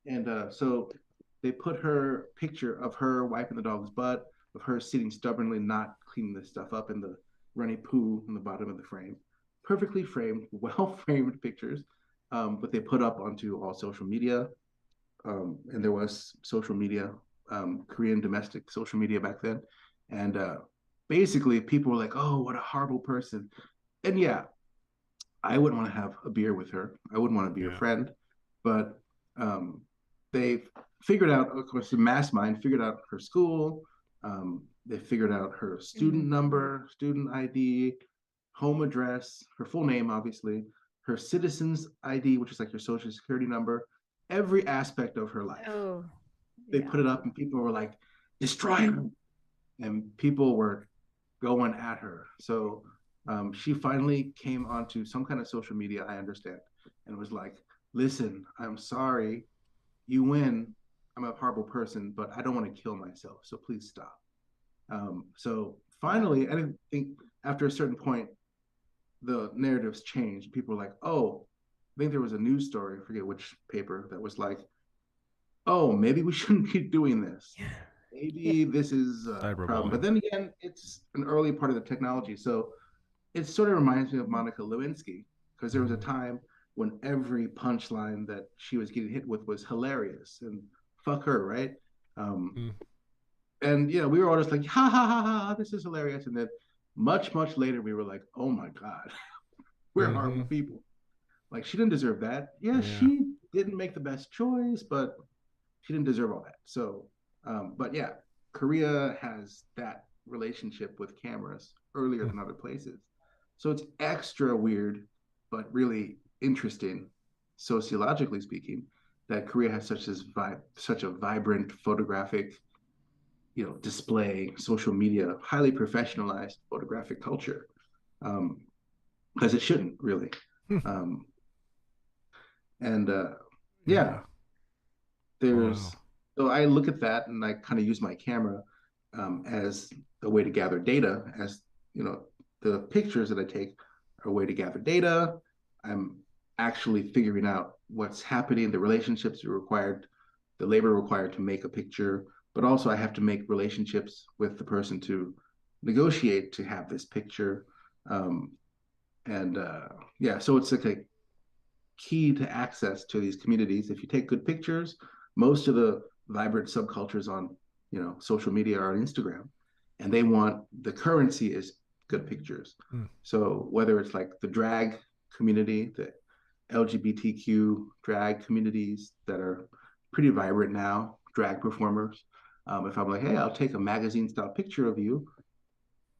And so they put her picture of her wiping the dog's butt, of her sitting stubbornly, not cleaning this stuff up in the runny poo in the bottom of the frame. Perfectly framed, well-framed pictures, but they put up onto all social media. And there was social media, Korean domestic social media back then. And basically people were like, oh, what a horrible person. And yeah, I wouldn't want to have a beer with her. I wouldn't want to be her friend. But they figured out, of course, the mass mind figured out her school. They figured out her student number, student ID, home address, her full name, obviously, her citizen's ID, which is like your social security number, every aspect of her life. They put it up and people were like, destroy her. And people were going at her. So She finally came onto some kind of social media, I understand, and was like, listen, I'm sorry, you win. I'm a horrible person, but I don't want to kill myself. So please stop. So finally, I didn't think after a certain point, the narratives changed. People were like, oh, I think there was a news story, I forget which paper, that was like, oh, maybe we shouldn't keep doing this. Maybe this is a problem. But then again, it's an early part of the technology. So it sort of reminds me of Monica Lewinsky, because there was a time when every punchline that she was getting hit with was hilarious and fuck her, right? And we were all just like, ha ha ha ha, this is hilarious. And then much later, we were like, oh my god, we're horrible people. Like, she didn't deserve that. Yeah, she didn't make the best choice, but she didn't deserve all that. So, but yeah, Korea has that relationship with cameras earlier than other places. So it's extra weird, but really interesting, sociologically speaking, that Korea has such a vibrant photographic, display, social media, highly professionalized photographic culture, because it shouldn't really. So I look at that and I kind of use my camera as a way to gather data. As the pictures that I take are a way to gather data. I'm actually figuring out what's happening, the relationships required, the labor required to make a picture, but also I have to make relationships with the person to negotiate to have this picture. So it's like a key to access to these communities. If you take good pictures, most of the vibrant subcultures on social media are on Instagram, and they want the currency is good pictures. So whether it's like the drag community, the LGBTQ drag communities that are pretty vibrant now, drag performers, if I'm like, hey, I'll take a magazine style picture of you,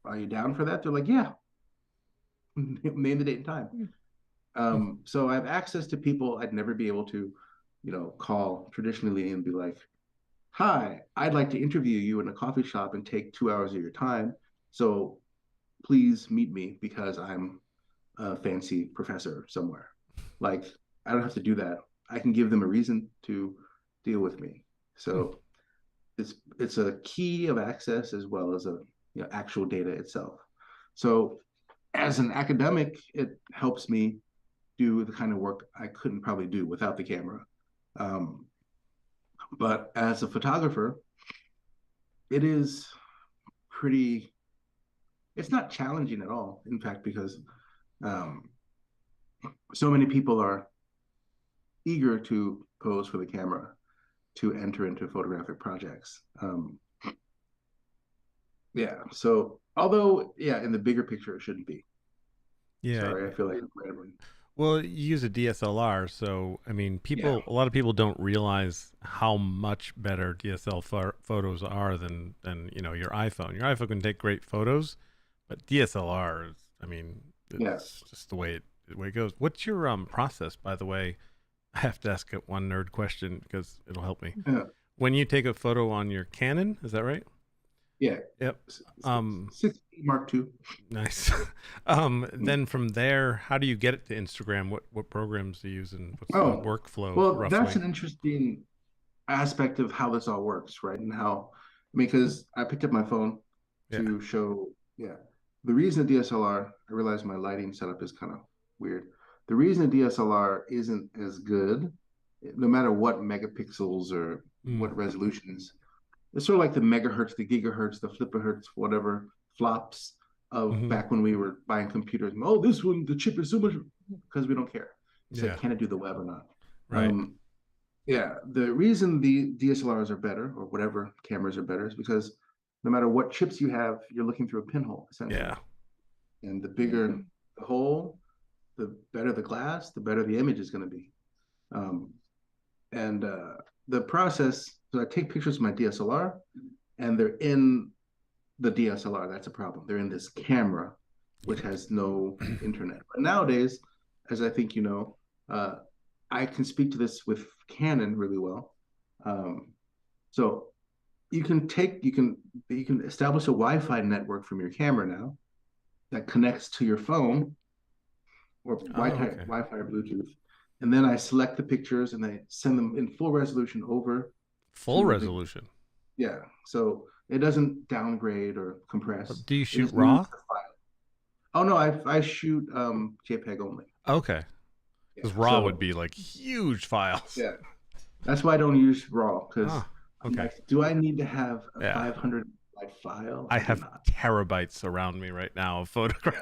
are you down for that? They're like, yeah. Name the date and time. So I have access to people I'd never be able to call traditionally and be like, hi, I'd like to interview you in a coffee shop and take 2 hours of your time, so please meet me because I'm a fancy professor somewhere. Like, I don't have to do that. I can give them a reason to deal with me. So it's a key of access as well as a actual data itself. So as an academic, it helps me do the kind of work I couldn't probably do without the camera. But as a photographer, it is it's not challenging at all. In fact, because so many people are eager to pose for the camera to enter into photographic projects. So although, in the bigger picture, it shouldn't be. Sorry, I feel like I'm rambling. Well, you use a DSLR, so I mean, a lot of people don't realize how much better DSLR photos are than your iPhone. Your iPhone can take great photos, but DSLR, I mean, it's just the way it goes. What's your process, by the way? I have to ask one nerd question because it'll help me. Yeah. When you take a photo on your Canon, is that right? Yeah. Yep. 6 Mark II. Nice. Then from there, how do you get it to Instagram? What programs do you use and what's the workflow? Well, roughly? That's an interesting aspect of how this all works, right? And because I picked up my phone to show, the reason a DSLR, I realize my lighting setup is kind of weird. The reason a DSLR isn't as good, no matter what megapixels or what resolutions, it's sort of like the megahertz, the gigahertz, the flipahertz, whatever flops of back when we were buying computers. Oh, this one, the chip is so much, because we don't care. It's like, can it do the web or not? Right. The reason the DSLRs are better, or whatever cameras are better, is because no matter what chips you have, you're looking through a pinhole, essentially. Yeah. And the bigger the hole, the better the glass, the better the image is going to be. The process, so I take pictures with my DSLR, and they're in the DSLR. That's a problem. They're in this camera, which has no internet. But nowadays, as I think you know, I can speak to this with Canon really well. So you can establish a Wi-Fi network from your camera now, that connects to your phone or Wi-Fi or Bluetooth. And then I select the pictures and I send them in full resolution over. Full resolution? Yeah. So it doesn't downgrade or compress. Do you shoot RAW? Oh, no, I shoot JPEG only. Okay. Because RAW would be like huge files. Yeah. That's why I don't use RAW, because do I need to have a 500 byte file? I have terabytes around me right now of photographs.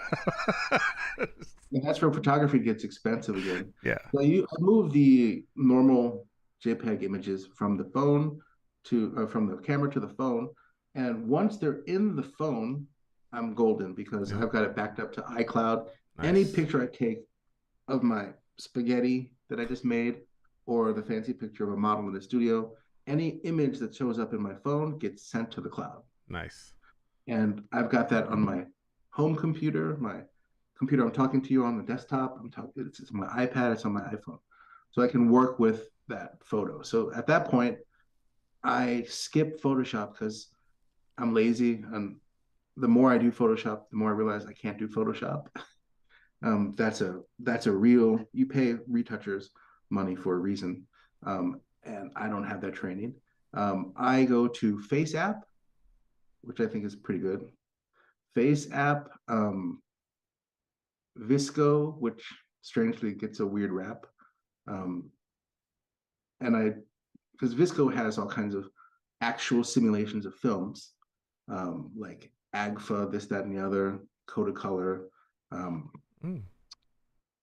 And that's where photography gets expensive again. Yeah. So I move the normal JPEG images from the phone to from the camera to the phone, and once they're in the phone, I'm golden because I've got it backed up to iCloud. Nice. Any picture I take of my spaghetti that I just made, or the fancy picture of a model in the studio, any image that shows up in my phone gets sent to the cloud. Nice. And I've got that on my home computer, my computer I'm talking to you on, the desktop. It's my iPad, it's on my iPhone. So I can work with that photo. So at that point, I skip Photoshop because I'm lazy. And the more I do Photoshop, the more I realize I can't do Photoshop. That's a real, you pay retouchers money for a reason. And I don't have that training. I go to Face App, which I think is pretty good. Face App, Visco, which strangely gets a weird rap. Because Visco has all kinds of actual simulations of films, like AGFA, this, that, and the other, Kodacolor,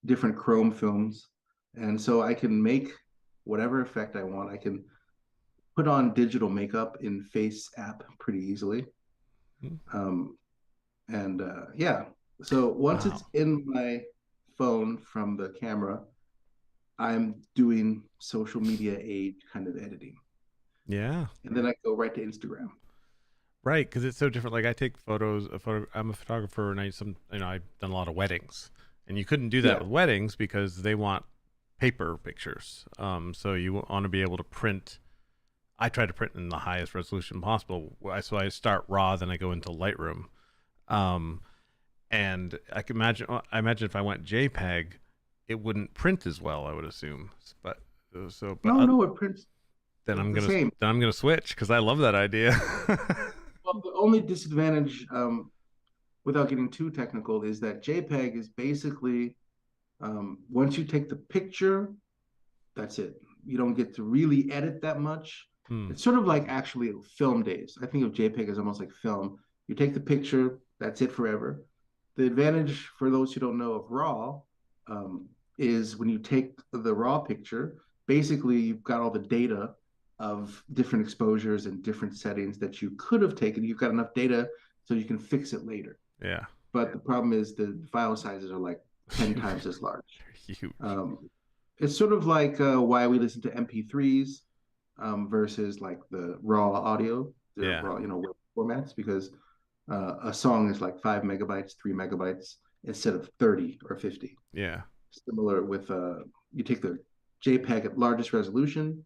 different Chrome films. And so I can make whatever effect I want. I can put on digital makeup in Face App pretty easily. So once it's in my phone from the camera, I'm doing social media age kind of editing. Yeah. And then I go right to Instagram. Right, because it's so different. Like I take photos. I'm a photographer, and I've done a lot of weddings, and you couldn't do that with weddings because they want paper pictures. So you want to be able to print. I try to print in the highest resolution possible. So I start RAW, then I go into Lightroom, and I imagine if I went JPEG, it wouldn't print as well. I would assume, but it prints. Then I'm gonna switch because I love that idea. Well, the only disadvantage, without getting too technical, is that JPEG is basically once you take the picture, that's it. You don't get to really edit that much. It's sort of like actually film days. I think of JPEG as almost like film. You take the picture, that's it forever. The advantage for those who don't know of RAW is when you take the RAW picture, basically you've got all the data of different exposures and different settings that you could have taken. You've got enough data so you can fix it later. Yeah. But the problem is the file sizes are like 10 times as large. Huge. It's sort of like why we listen to MP3s versus like the raw audio, raw, web formats, because a song is like 5 megabytes, 3 megabytes instead of 30 or 50. Yeah. Similar with you take the JPEG at largest resolution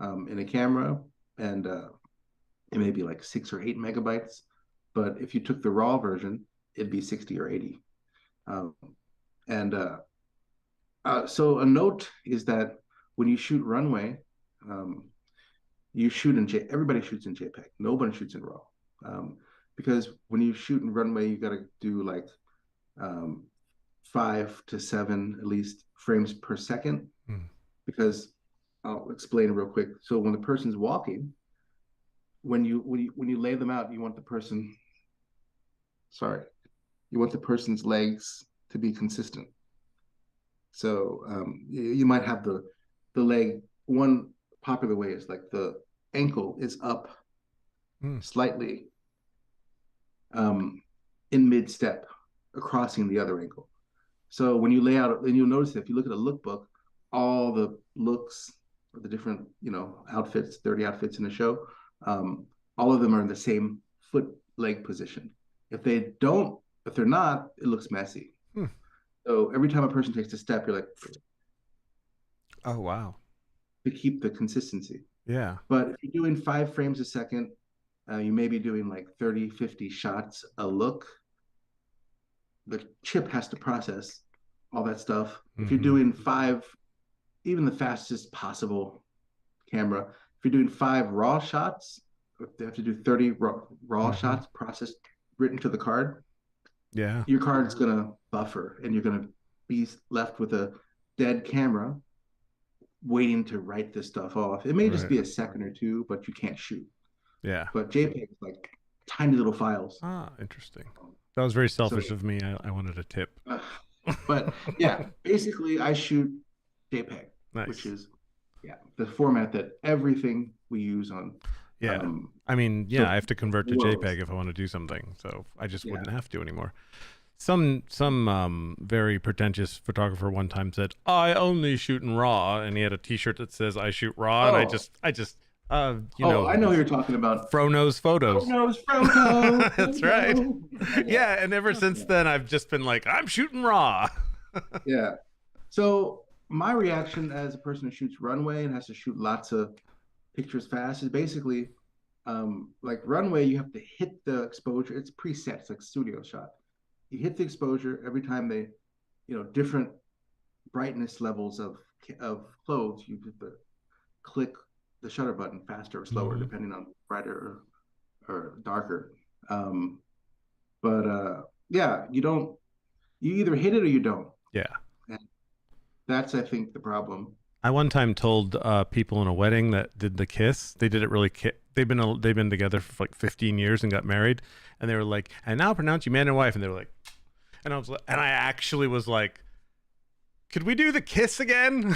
in a camera, and it may be like 6 or 8 megabytes. But if you took the raw version, it'd be 60 or 80. So a note is that when you shoot runway, you shoot in everybody shoots in JPEG. Nobody shoots in RAW. Because when you shoot in runway, you got to do like 5 to 7 at least frames per second. Because I'll explain real quick. So when the person's walking, when you lay them out, you want the person's legs to be consistent. So you might have the leg. One popular way is like the ankle is up slightly in mid-step, crossing the other ankle. So when you lay out, and you'll notice that if you look at a lookbook, all the looks of the different, outfits, 30 outfits in a show, all of them are in the same foot-leg position. If they're not, it looks messy. So every time a person takes a step, you're like, oh, wow. To keep the consistency. Yeah. But if you're doing 5 frames a second, you may be doing like 30, 50 shots a look. the chip has to process all that stuff. If you're doing 5, even the fastest possible camera, if you're doing 5 raw shots, they have to do 30 raw shots processed, written to the card. Yeah. Your card's gonna buffer, and you're gonna be left with a dead camera waiting to write this stuff off. It may just be a second or two, but you can't shoot. Yeah. But JPEG is like tiny little files. Ah, interesting. That was very selfish of me. I wanted a tip. But yeah, basically I shoot JPEG, which is the format that everything we use on. Yeah. I mean, I have to convert to JPEG if I want to do something. So I just wouldn't have to anymore. Some very pretentious photographer one time said, I only shoot in RAW, and he had a t-shirt that says I shoot RAW, and I just I know who you're talking about. Frono's photos. Frono's photos. That's right. Yeah, and ever since then I've just been like, I'm shooting RAW. Yeah. So my reaction as a person who shoots runway and has to shoot lots of pictures fast is basically like runway, you have to hit the exposure. It's preset. It's like studio shot. You hit the exposure every time they, different brightness levels of clothes. You have to click the shutter button faster or slower, depending on brighter or darker. You either hit it or you don't. Yeah. And that's, I think, the problem. I one time told people in a wedding that did the kiss. They did it really. They've been together for like 15 years and got married, and they were like, "And now pronounce you man and wife." And they were like, and I actually was like, could we do the kiss again?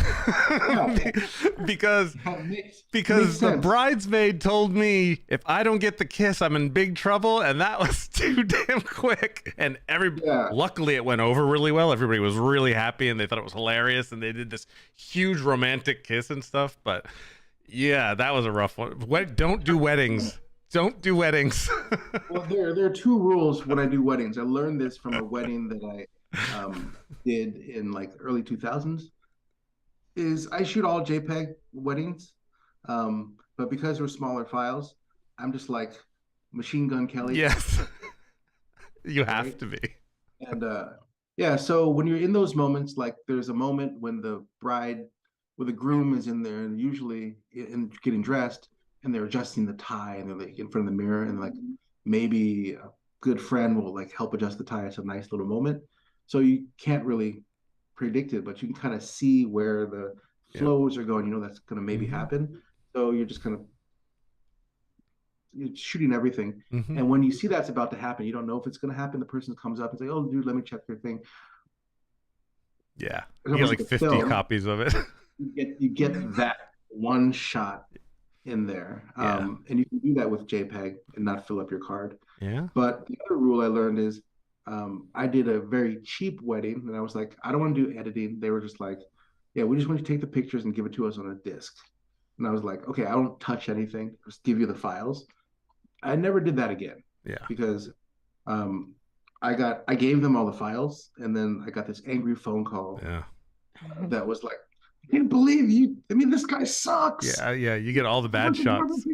because the bridesmaid told me if I don't get the kiss, I'm in big trouble, and that was too damn quick. And luckily it went over really well. Everybody was really happy, and they thought it was hilarious, and they did this huge romantic kiss and stuff. But yeah, that was a rough one. Don't do weddings. Don't do weddings. Well, there are 2 rules when I do weddings. I learned this from a wedding that I did in like early 2000s. Is I shoot all JPEG weddings, but because they're smaller files, I'm just like Machine Gun Kelly. Yes. You have to be. And so when you're in those moments, like there's a moment when the groom is in there, and usually in getting dressed, and they're adjusting the tie, and they're like in front of the mirror, and like maybe a good friend will like help adjust the tie. It's a nice little moment. So you can't really predict it, but you can kind of see where the flows are going. That's going to maybe happen. So you're just kind of shooting everything. And when you see that's about to happen, you don't know if it's going to happen. The person comes up and say, "Oh, dude, let me check your thing." Yeah, you get like 50 copies of it. You get that one shot in there, and you can do that with JPEG and not fill up your card. Yeah. But the other rule I learned is, I did a very cheap wedding, and I was like, I don't want to do editing. They were just like, yeah, we just want you to take the pictures and give it to us on a disc. And I was like, okay, I don't touch anything, just give you the files. I never did that again. Yeah. Because I gave them all the files, and then I got this angry phone call. Yeah. That was like, I can't believe you. I mean, this guy sucks. Yeah. You get all the bad shots.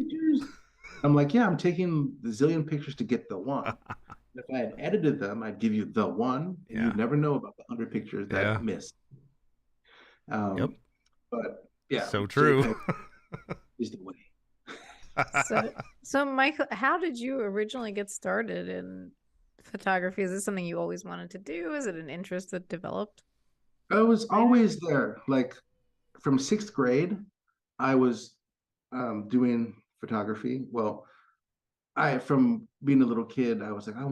I'm like, yeah, I'm taking the zillion pictures to get the one. If I had edited them, I'd give you the one, and you'd never know about the 100 pictures that missed. Yep. But yeah, so true. Is the way. So Michael, how did you originally get started in photography? Is this something you always wanted to do? Is it an interest that developed? I was always there. Like from 6th grade, I was doing photography. Well, from being a little kid, I was like, I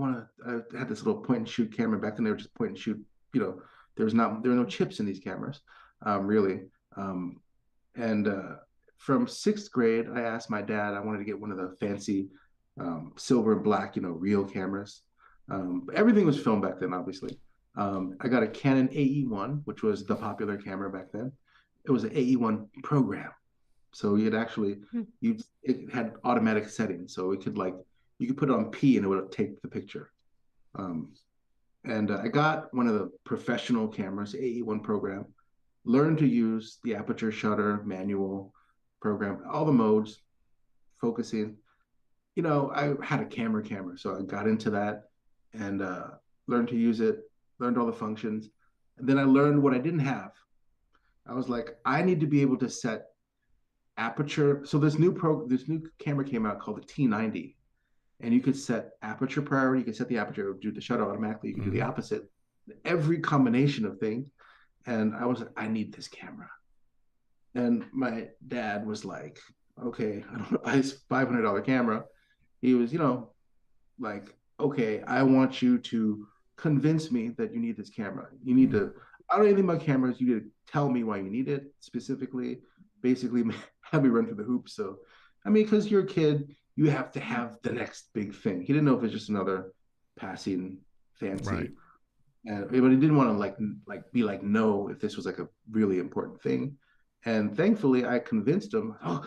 had this little point and shoot camera. Back then they were just point and shoot, there were no chips in these cameras, really. From 6th grade, I asked my dad, I wanted to get one of the fancy silver and black, real cameras. Everything was film back then, obviously. I got a Canon AE1, which was the popular camera back then. It was an AE1 program. So it had automatic settings. So it could you could put it on P and it would take the picture. I got one of the professional cameras, AE1 program, learned to use the aperture, shutter, manual program, all the modes, focusing. I had a camera, so I got into that and learned to use it. learned all the functions. And then I learned what I didn't have. I was like, I need to be able to set aperture. So this new camera came out called the T90, and you could set aperture priority. You could set the aperture, do the shutter automatically. You could do the opposite, every combination of things. And I was like, I need this camera. And my dad was like, okay, I don't know, buy this $500 camera. He was, like, okay, I want you to convince me that you need this camera. You need to, I don't know anything about cameras. You need to tell me why you need it specifically, basically have me run through the hoops. So, I mean, because you're a kid, you have to have the next big thing. He didn't know if it's just another passing fancy. Right. But he didn't want to be like, no, if this was like a really important thing. And thankfully I convinced him, I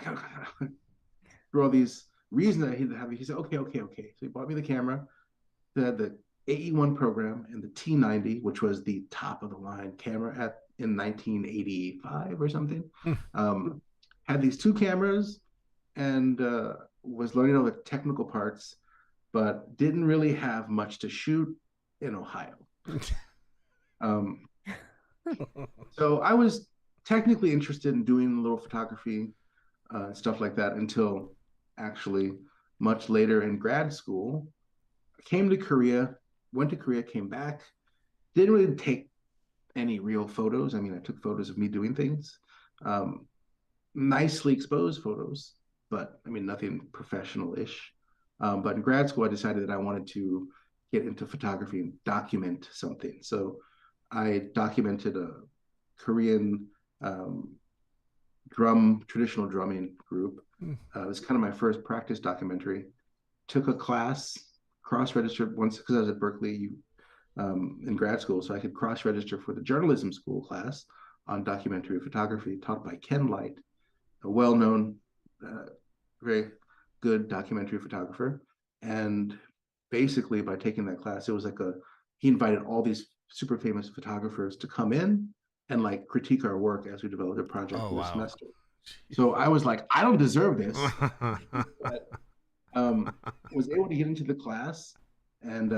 gotta through all these reasons that he'd have. He said, okay. So he bought me the camera that had the AE1 program and the T90, which was the top of the line camera in 1985 or something. Had these two cameras and was learning all the technical parts, but didn't really have much to shoot in Ohio. So I was technically interested in doing a little photography, stuff like that, until actually much later in grad school. I came to Korea, went to Korea, came back, didn't really take any real photos. I mean, I took photos of me doing things, nicely exposed photos, but I mean, nothing professional-ish. But in grad school, I decided that I wanted to get into photography and document something. So I documented a Korean traditional drumming group. It was kind of my first practice documentary. Took a class, cross-registered once, because I was at Berkeley in grad school, so I could cross-register for the journalism school class on documentary photography taught by Ken Light, a well-known, very good documentary photographer. And basically by taking that class, it was like he invited all these super famous photographers to come in and like critique our work as we developed a project for the semester. So I was like, I don't deserve this. But, was able to get into the class, and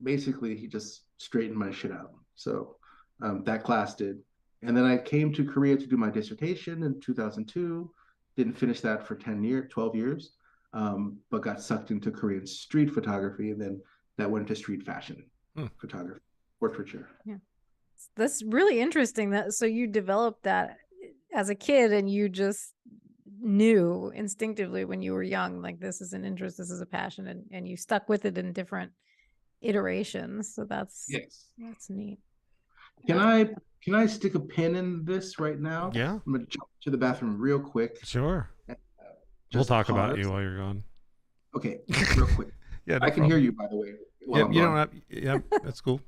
basically he just straightened my shit out. So that class did. And then I came to Korea to do my dissertation in 2002. Didn't finish that for 12 years, but got sucked into Korean street photography, and then that went into street fashion photography, portraiture. Yeah, that's really interesting. So you developed that as a kid, and you just knew instinctively when you were young, like, this is an interest, this is a passion, and you stuck with it in different iterations. So that's neat. Can I stick a pin in this right now? Yeah. I'm gonna jump to the bathroom real quick. Sure. We'll talk about you while you're gone. Okay, real quick. Yeah, I can hear you, by the way. Yeah, that's cool.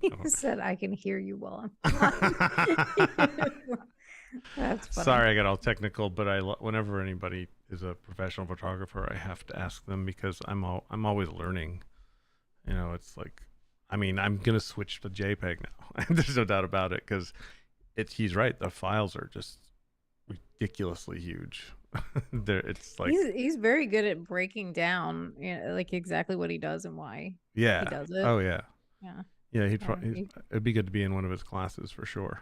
He said, I can hear you while I'm That's funny. Sorry, I got all technical, but whenever anybody is a professional photographer, I have to ask them, because I'm always learning. It's like, I mean, I'm gonna switch to JPEG now. There's no doubt about it, because he's right. The files are just ridiculously huge. It's like he's very good at breaking down, like exactly what he does and why he does it. Oh yeah. It'd be good to be in one of his classes for sure.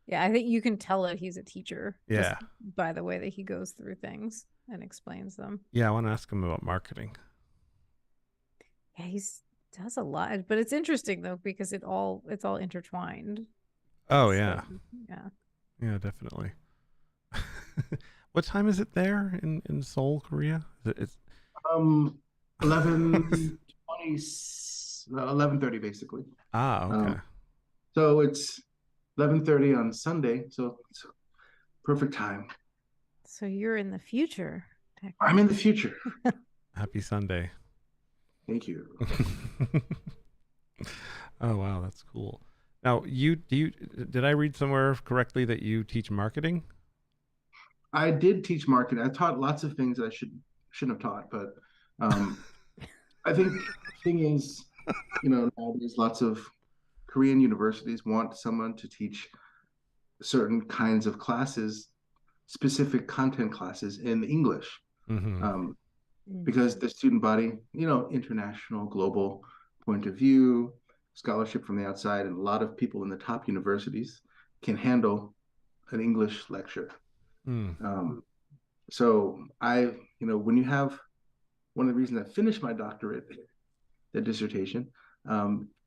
Yeah, I think you can tell that he's a teacher. Yeah. Just by the way that he goes through things and explains them. Yeah, I want to ask him about marketing. Yeah, he does a lot, but it's interesting though, because it's all intertwined. Oh yeah. Yeah, definitely. What time is it there in Seoul, Korea? It's 11:30 basically. Okay. So it's 11:30 on Sunday, so it's perfect time. So you're in the future. I'm in the future. Happy Sunday. Thank you. Oh wow, that's cool. Now, did I read somewhere correctly that you teach marketing? I did teach marketing. I taught lots of things that I shouldn't have taught, but I think the thing is, nowadays lots of Korean universities want someone to teach certain kinds of classes, specific content classes in English. because the student body, international, global point of view, scholarship from the outside, and a lot of people in the top universities can handle an English lecture. So when you have, one of the reasons I finished my doctorate, the dissertation,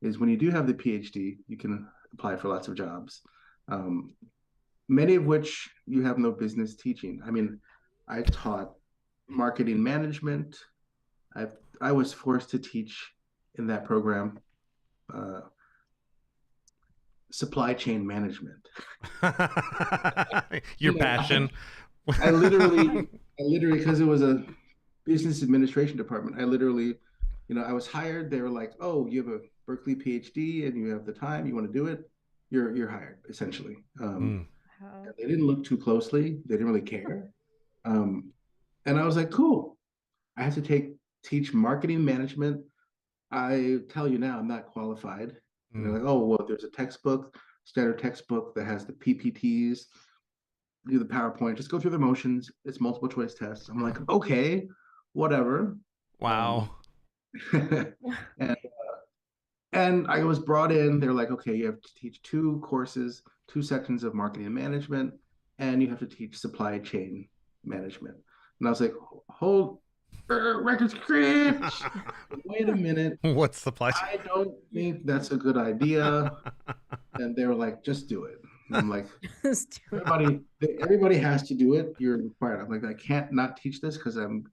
is when you do have the PhD, you can apply for lots of jobs, many of which you have no business teaching. I mean, I taught marketing management. I was forced to teach in that program supply chain management. Your passion. I literally, because it was a business administration department, I literally, I was hired. They were like, "Oh, you have a Berkeley PhD and you have the time. You want to do it? You're hired." Essentially, they didn't look too closely. They didn't really care, and I was like, "Cool." I have to teach marketing management. I tell you now, I'm not qualified. And they're like, "Oh, well, there's a textbook, standard textbook that has the PPTs, do the PowerPoint, just go through the motions. It's multiple choice tests." I'm like, "Okay, whatever." Wow. And I was brought in. They're like, "Okay, you have to teach 2 courses, 2 sections of marketing and management, and you have to teach supply chain management." And I was like, "Hold, record scratch. Wait a minute. What's supply chain? I don't think that's a good idea." And they were like, "Just do it." And I'm like, everybody has to do it. You're required. I'm like, I can't not teach this because I'm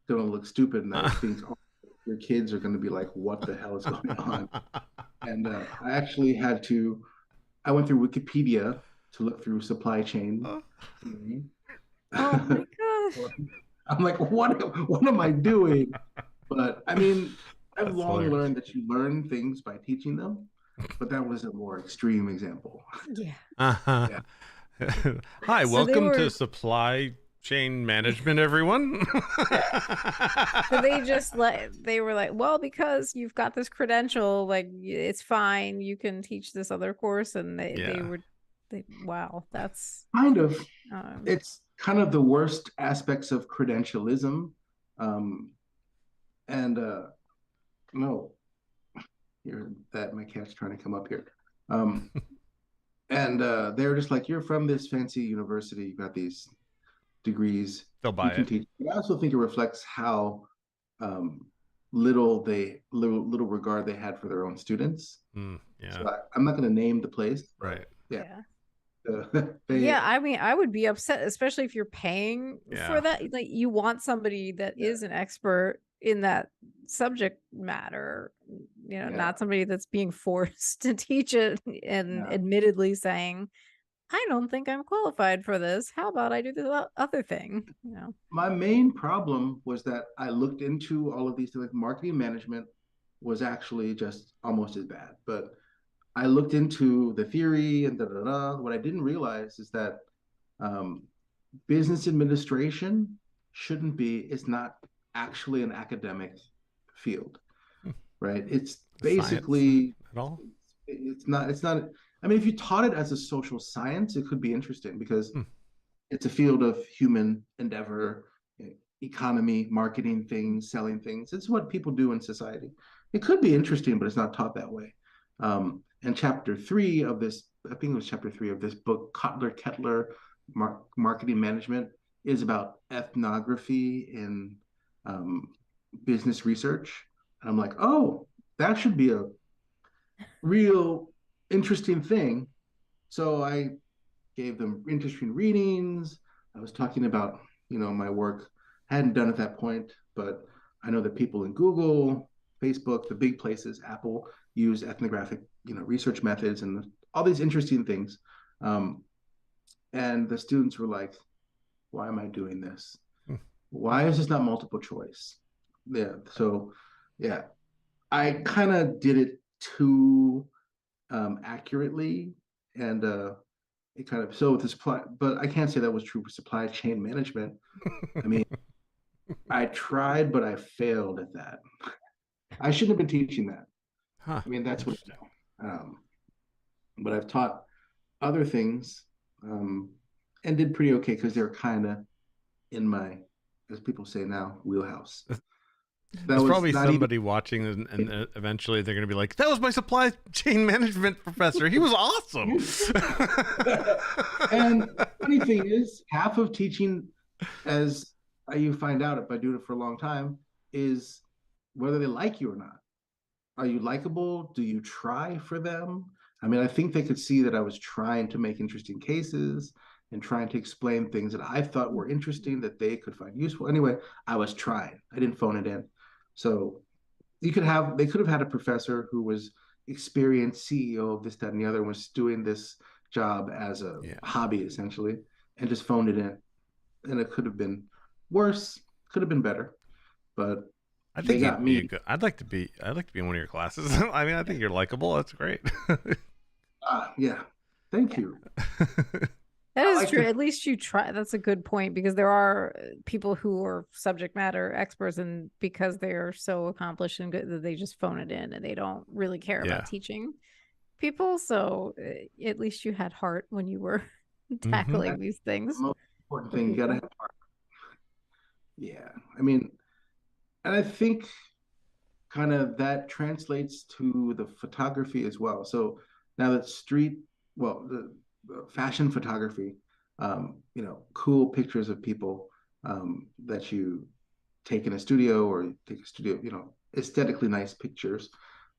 going to look stupid. And I think your kids are going to be like, "What the hell is going on?" And I actually I went through Wikipedia to look through supply chain. Oh my gosh. I'm like, what am I doing? But I mean, I've long learned that you learn things by teaching them, but that was a more extreme example. Yeah. Yeah. Hi, so welcome to supply chain management, everyone. So they were like, "Well, because you've got this credential, like it's fine, you can teach this other course." And wow, that's kind of it's kind of the worst aspects of credentialism. No, here, that my cat's trying to come up here. And they were just like, "You're from this fancy university, you got these degrees, they'll buy it." Teach. But I also think it reflects how little regard they had for their own students. Yeah. So I'm not going to name the place. Right. Yeah. Yeah, I mean, I would be upset, especially if you're paying for that. Like, you want somebody that is an expert in that subject matter, not somebody that's being forced to teach it and admittedly saying, "I don't think I'm qualified for this. How about I do the other thing?" My main problem was that I looked into all of these things. Like marketing management was actually just almost as bad, but I looked into the theory and What I didn't realize is that business administration it's not actually an academic field, right? It's basically at all. It's not. I mean, if you taught it as a social science, it could be interesting because it's a field of human endeavor, economy, marketing things, selling things. It's what people do in society. It could be interesting, but it's not taught that way. And chapter 3 of this, I think it was chapter 3 of this book, Kotler-Kettler, Marketing Management, is about ethnography in business research. And I'm like, oh, that should be a real interesting thing. So I gave them interesting readings. I was talking about, my work. I hadn't done at that point, but I know that people in Google, Facebook, the big places, Apple, use ethnographic, research methods and all these interesting things. And the students were like, "Why am I doing this? Why is this not multiple choice?" Yeah. So, I kind of did it too accurately, and it kind of with the supply, but I can't say that was true for supply chain management. I mean, I tried, but I failed at that. I shouldn't have been teaching that. I mean, that's what. But I've taught other things and did pretty okay because they're kind of in my as people say now, wheelhouse. There's probably somebody watching, and eventually they're going to be like, "That was my supply chain management professor. He was awesome." And funny thing is, half of teaching, as you find out by doing it for a long time, is whether they like you or not. Are you likable? Do you try for them? I mean, I think they could see that I was trying to make interesting cases and trying to explain things that I thought were interesting that they could find useful. Anyway, I was trying. I didn't phone it in. So they could have had a professor who was experienced CEO of this, that, and the other, was doing this job as a hobby essentially, and just phoned it in. And it could have been worse, could have been better, but I think you'd be a good. I'd like to be in one of your classes. I mean, I think you're likable. That's great. Yeah, thank you. That is true. At least you try. That's a good point, because there are people who are subject matter experts, and because they are so accomplished and good that they just phone it in and they don't really care about teaching people. So at least you had heart when you were tackling these things. The most important thing, you gotta have heart. Yeah, I mean, and I think kind of that translates to the photography as well. So now that the fashion photography, cool pictures of people that you take in a studio, or take a studio, aesthetically nice pictures.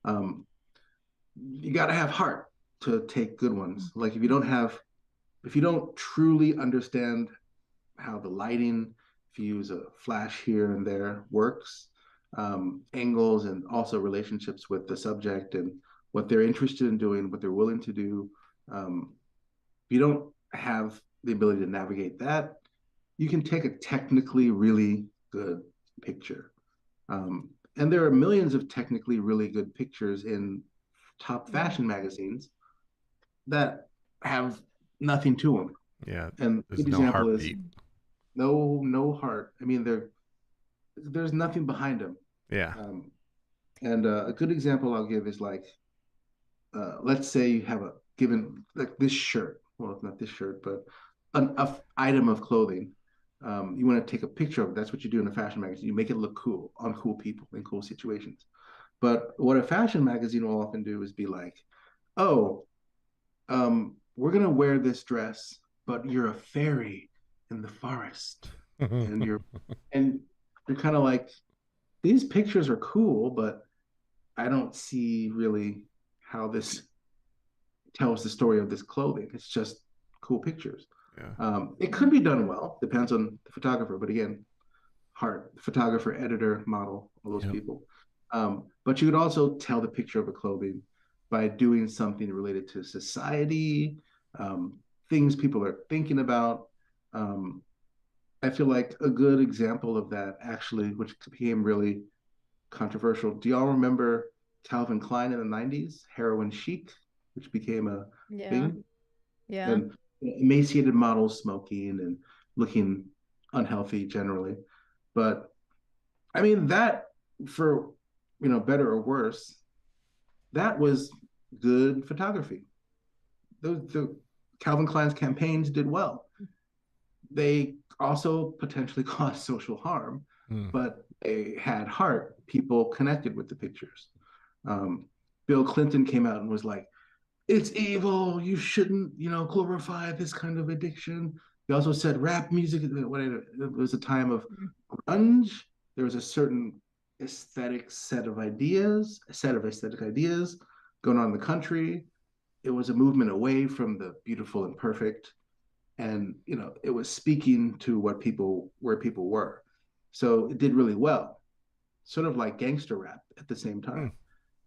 You got to have heart to take good ones. Like if you don't truly understand how the lighting, if you use a flash here and there, works, angles, and also relationships with the subject and what they're interested in doing, what they're willing to do. If you don't have the ability to navigate that, you can take a technically really good picture. And there are millions of technically really good pictures in top fashion magazines that have nothing to them. Yeah, and there's no heartbeat. No heart. I mean, there's nothing behind them. Yeah. And a good example I'll give is like, let's say you have like this shirt. Well, it's not this shirt, but an item of clothing. You want to take a picture of it. That's what you do in a fashion magazine. You make it look cool on cool people in cool situations. But what a fashion magazine will often do is be like, oh, we're going to wear this dress, but you're a fairy in the forest. And you're kind of like, these pictures are cool, but I don't see really how this tells the story of this clothing. It's just cool pictures. Yeah. It could be done well, depends on the photographer, but again, heart, photographer, editor, model, all those people. But you could also tell the picture of a clothing by doing something related to society, things people are thinking about. I feel like a good example of that, actually, which became really controversial. Do y'all remember Calvin Klein in the 90s, heroin chic, which became a thing? Yeah. And emaciated models smoking and looking unhealthy generally. But I mean, that, for better or worse, that was good photography. The Calvin Klein's campaigns did well. They also potentially caused social harm, but they had heart. People connected with the pictures. Bill Clinton came out and was like, it's evil. You shouldn't, glorify this kind of addiction. He also said rap music. It was a time of grunge. There was a certain aesthetic set of aesthetic ideas going on in the country. It was a movement away from the beautiful and perfect. And, it was speaking to where people were. So it did really well, sort of like gangster rap at the same time.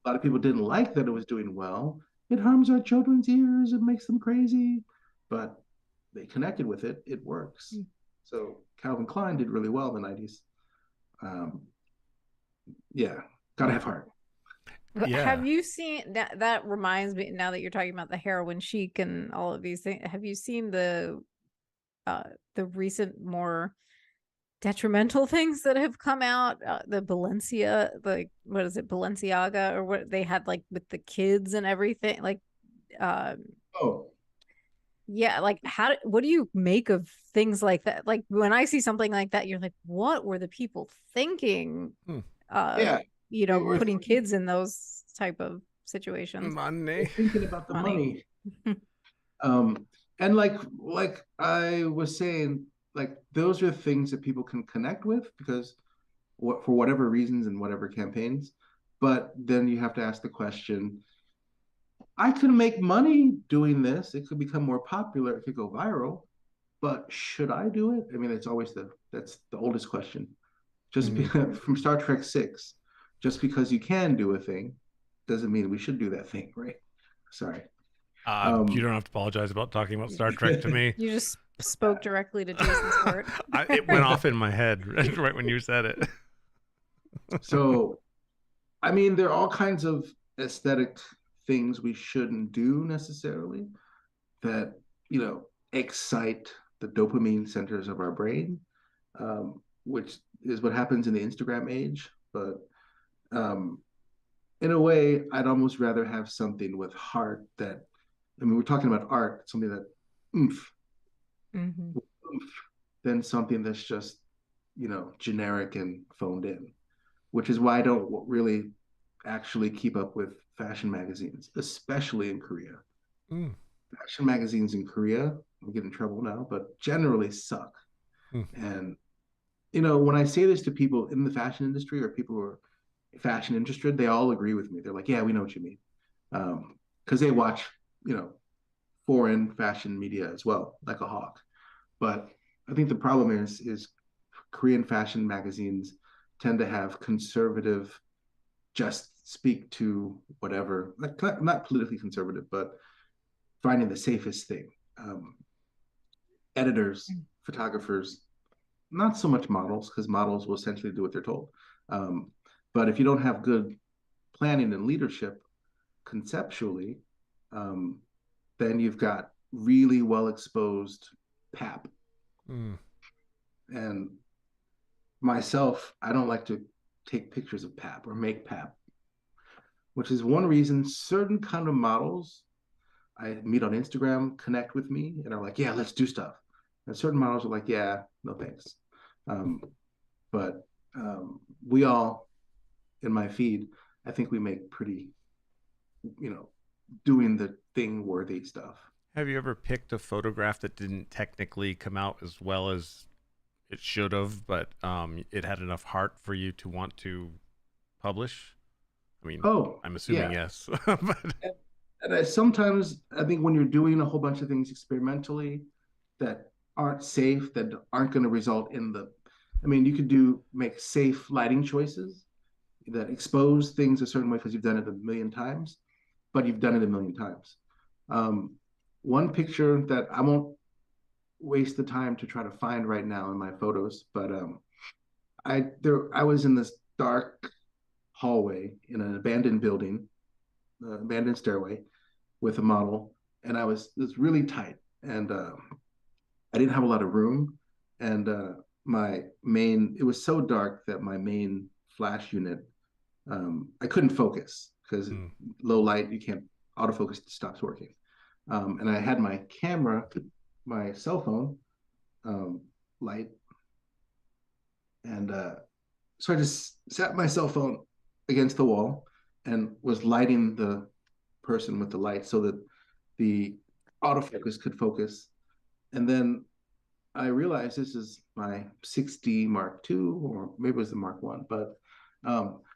A lot of people didn't like that it was doing well. It harms our children's ears. It makes them crazy. But they connected with it. It works. So Calvin Klein did really well in the 90s. Gotta have heart. Yeah. Have you seen that reminds me, now that you're talking about the heroin chic and all of these things, have you seen the recent more detrimental things that have come out? The Balenciaga, or what they had, like with the kids and everything, like Yeah, like what do you make of things like that? Like when I see something like that, you're like, what were the people thinking? Yeah, Putting kids in those type of situations. They're thinking about the money. Money. And like I was saying, like those are things that people can connect with because for whatever reasons and whatever campaigns. But then you have to ask the question, I could make money doing this. It could become more popular. It could go viral. But should I do it? I mean, that's the oldest question. From Star Trek 6, just because you can do a thing doesn't mean we should do that thing, right? Sorry. You don't have to apologize about talking about Star Trek to me. You just spoke directly to Jason's heart. It went off in my head right when you said it. So, I mean, there are all kinds of aesthetic things we shouldn't do necessarily that, excite the dopamine centers of our brain, which is what happens in the Instagram age. But in a way, I'd almost rather have something with heart that, I mean, we're talking about art, something that oomph, than something that's just, generic and phoned in, which is why I don't really actually keep up with fashion magazines, especially in Korea. Fashion magazines in Korea, we get in trouble now, but generally suck. And, when I say this to people in the fashion industry or people who are fashion interested, they all agree with me. They're like, yeah, we know what you mean. Because they watch, foreign fashion media as well, like a hawk. But I think the problem is Korean fashion magazines tend to have conservative, just speak to whatever, like not politically conservative, but finding the safest thing. Editors, photographers, not so much models, because models will essentially do what they're told. But if you don't have good planning and leadership conceptually, then you've got really well exposed pap. And myself, I don't like to take pictures of pap or make pap, which is one reason certain kind of models I meet on Instagram connect with me and are like, yeah, let's do stuff. And certain models are like, yeah, no thanks. But we all, in my feed, I think we make pretty, doing the thing worthy stuff. Have you ever picked a photograph that didn't technically come out as well as it should have, but it had enough heart for you to want to publish? I mean, I'm assuming yes. And sometimes I think when you're doing a whole bunch of things experimentally that aren't safe, that aren't going to result in you could make safe lighting choices that expose things a certain way because you've done it a million times, but you've done it a million times. One picture that I won't waste the time to try to find right now in my photos, but I was in this dark hallway in an abandoned building, abandoned stairway with a model, and it was really tight, and I didn't have a lot of room, and it was so dark that my main flash unit, I couldn't focus because low light, you can't, autofocus stops working. And I had my camera, my cell phone light, and so I just sat my cell phone against the wall and was lighting the person with the light so that the autofocus could focus. And then I realized this is my 6D Mark II, or maybe it was the Mark I, but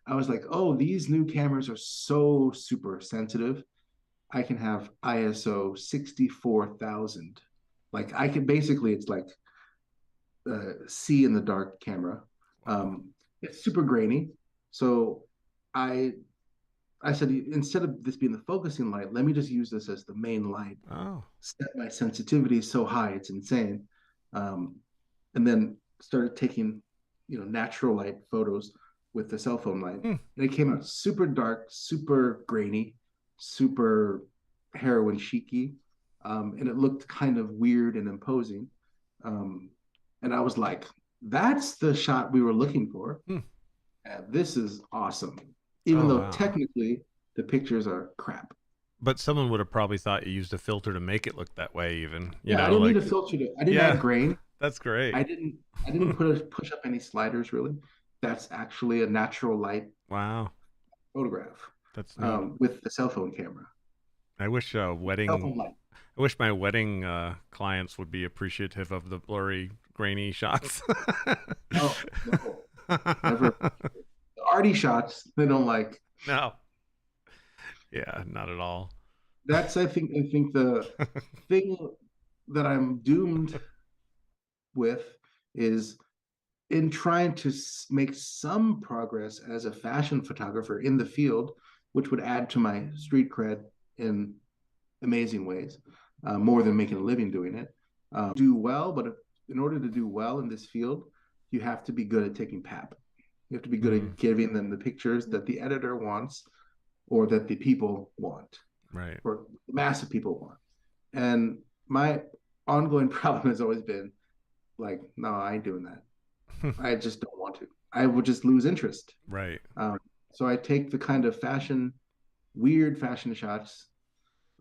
I was like, oh, these new cameras are so super sensitive. I can have ISO 64,000. Like I can basically, it's like see in the dark camera. It's super grainy. So I said, instead of this being the focusing light, let me just use this as the main light. Set my sensitivity so high, it's insane. And then started taking, natural light photos with the cell phone light. And it came out super dark, super grainy, super heroin chicy. And it looked kind of weird and imposing. And I was like, that's the shot we were looking for. This is awesome. Even though technically the pictures are crap. But someone would have probably thought you used a filter to make it look that way, even. I didn't need a filter. I didn't add grain. That's great. I didn't push up any sliders really. That's actually a natural light. Wow. Photograph. That's neat. With the cell phone camera. I wish I wish my wedding clients would be appreciative of the blurry, grainy shots. No, never. The arty shots they don't like. No. Yeah, not at all. That's I think the thing that I'm doomed with is in trying to make some progress as a fashion photographer in the field, which would add to my street cred in amazing ways, more than making a living doing it. Do well, but in order to do well in this field, you have to be good at taking pap. You have to be good at giving them the pictures that the editor wants or that the people want. Right. Or the mass of people want. And my ongoing problem has always been like, no, I ain't doing that. I just don't want to. I would just lose interest. Right. So I take the kind of weird fashion shots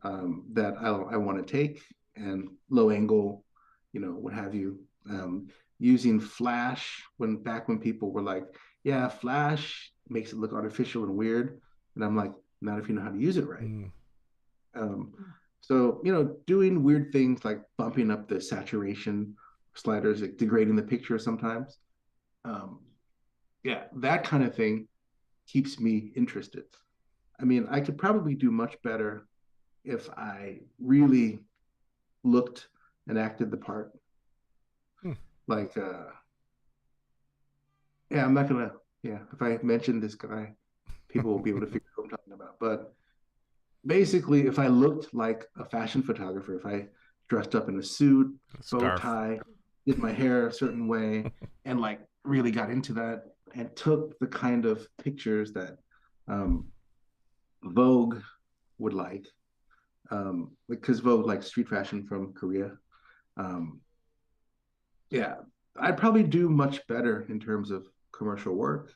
that I want to take, and low angle, what have you. Using flash back when people were like, yeah, flash makes it look artificial and weird. And I'm like, not if you know how to use it right. So, doing weird things like bumping up the saturation sliders, like degrading the picture sometimes. That kind of thing keeps me interested. I mean, I could probably do much better if I really looked and acted the part. Like, I'm not gonna, if I mention this guy, people will be able to figure out what I'm talking about. But basically, if I looked like a fashion photographer, if I dressed up in a suit, bow tie, did my hair a certain way, and like really got into that and took the kind of pictures that Vogue would like, because Vogue likes street fashion from Korea. I'd probably do much better in terms of commercial work.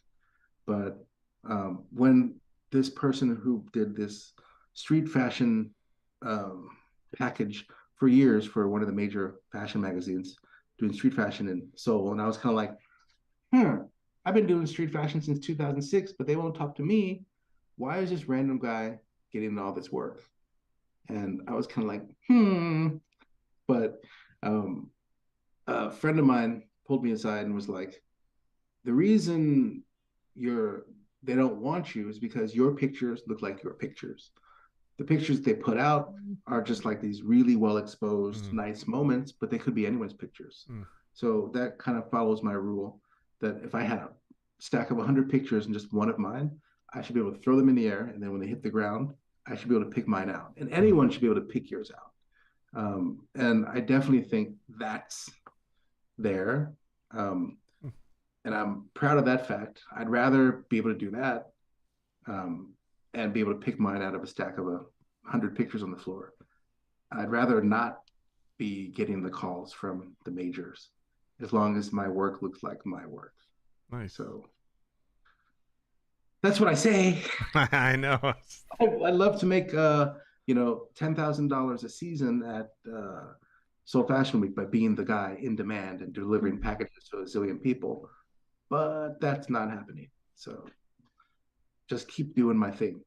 But when this person who did this street fashion package for years for one of the major fashion magazines, doing street fashion in Seoul, and I was kind of like, I've been doing street fashion since 2006, but they won't talk to me. Why is this random guy getting all this work? And I was kind of like, But a friend of mine pulled me aside and was like, the reason they don't want you is because your pictures look like your pictures. The pictures they put out are just like these really well exposed, nice moments, but they could be anyone's pictures. So that kind of follows my rule that if I had a stack of 100 pictures and just one of mine, I should be able to throw them in the air, and then when they hit the ground, I should be able to pick mine out, and anyone should be able to pick yours out. And I definitely think that's there. And I'm proud of that fact. I'd rather be able to do that and be able to pick mine out of a stack of 100 pictures on the floor. I'd rather not be getting the calls from the majors as long as my work looks like my work. Nice. So that's what I say. I know. I'd love to make $10,000 a season at Seoul Fashion Week by being the guy in demand and delivering packages to a zillion people, but that's not happening. So just keep doing my thing.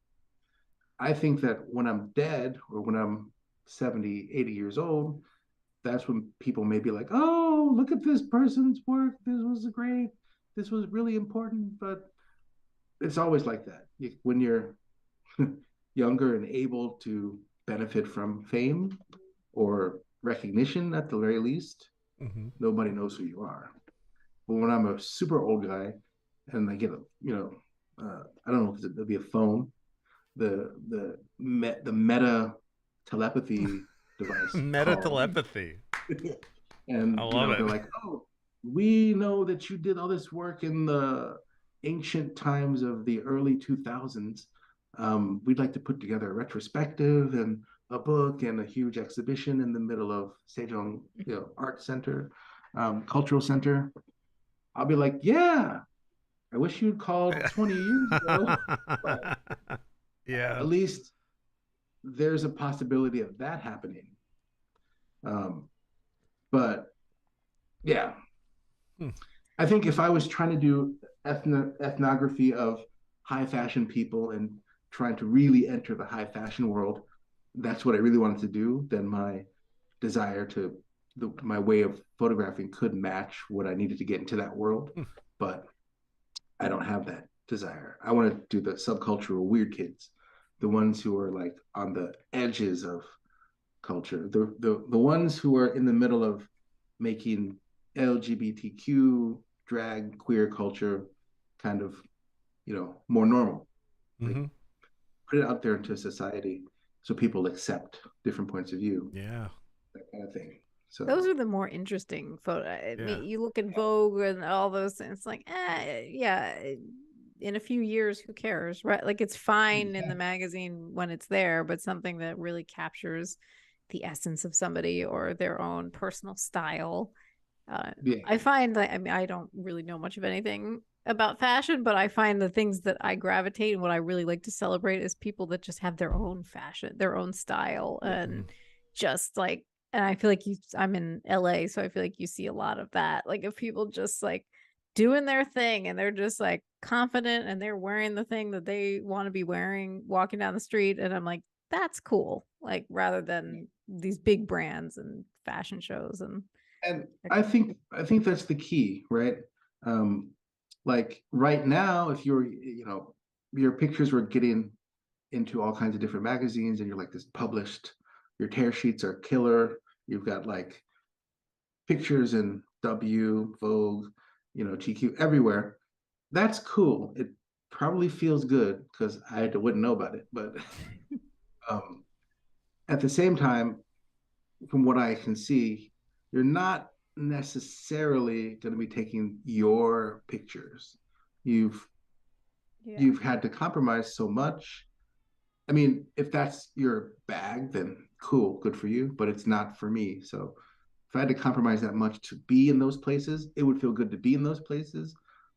I think that when I'm dead or when I'm 70, 80 years old, that's when people may be like, oh, look at this person's work. This was great. This was really important. But it's always like that. When you're younger and able to benefit from fame or recognition at the very least, nobody knows who you are. But when I'm a super old guy and I get I don't know if it'll be a phone, the meta telepathy device. Meta telepathy. And I love it. They're like, oh, we know that you did all this work in the ancient times of the early 2000s. We'd like to put together a retrospective and a book and a huge exhibition in the middle of Sejong, Art Center, Cultural Center. I'll be like, yeah, I wish you'd called 20 years ago. Yeah. At least there's a possibility of that happening. But yeah, I think if I was trying to do ethnography of high fashion people and trying to really enter the high fashion world, that's what I really wanted to do, then my desire to my way of photographing could match what I needed to get into that world. But I don't have that desire. I want to do the subcultural weird kids, the ones who are like on the edges of culture, the ones who are in the middle of making LGBTQ drag queer culture kind of, more normal. Like, put it out there into society so people accept different points of view. Yeah. That kind of thing. So those are the more interesting photos. I mean, you look at Vogue and all those things, it's like, yeah, in a few years, who cares, right? Like, it's fine in the magazine when it's there, but something that really captures the essence of somebody or their own personal style. I find that, I mean, I don't really know much of anything about fashion, but I find the things that I gravitate and what I really like to celebrate is people that just have their own fashion, their own style, and just like, and I feel like I'm in LA, so I feel like you see a lot of that. Like, if people just like doing their thing and they're just like confident and they're wearing the thing that they want to be wearing, walking down the street, and I'm like, that's cool. Like, rather than these big brands and fashion shows and I think that's the key, right? Like right now, if your pictures were getting into all kinds of different magazines and you're like this published, your tear sheets are killer. You've got like pictures in W, Vogue, GQ everywhere. That's cool. It probably feels good because I wouldn't know about it. But at the same time, from what I can see, you're not necessarily going to be taking your pictures. You've had to compromise so much. I mean, if that's your bag, then cool, good for you, but it's not for me. So if I had to compromise that much to be in those places, it would feel good to be in those places.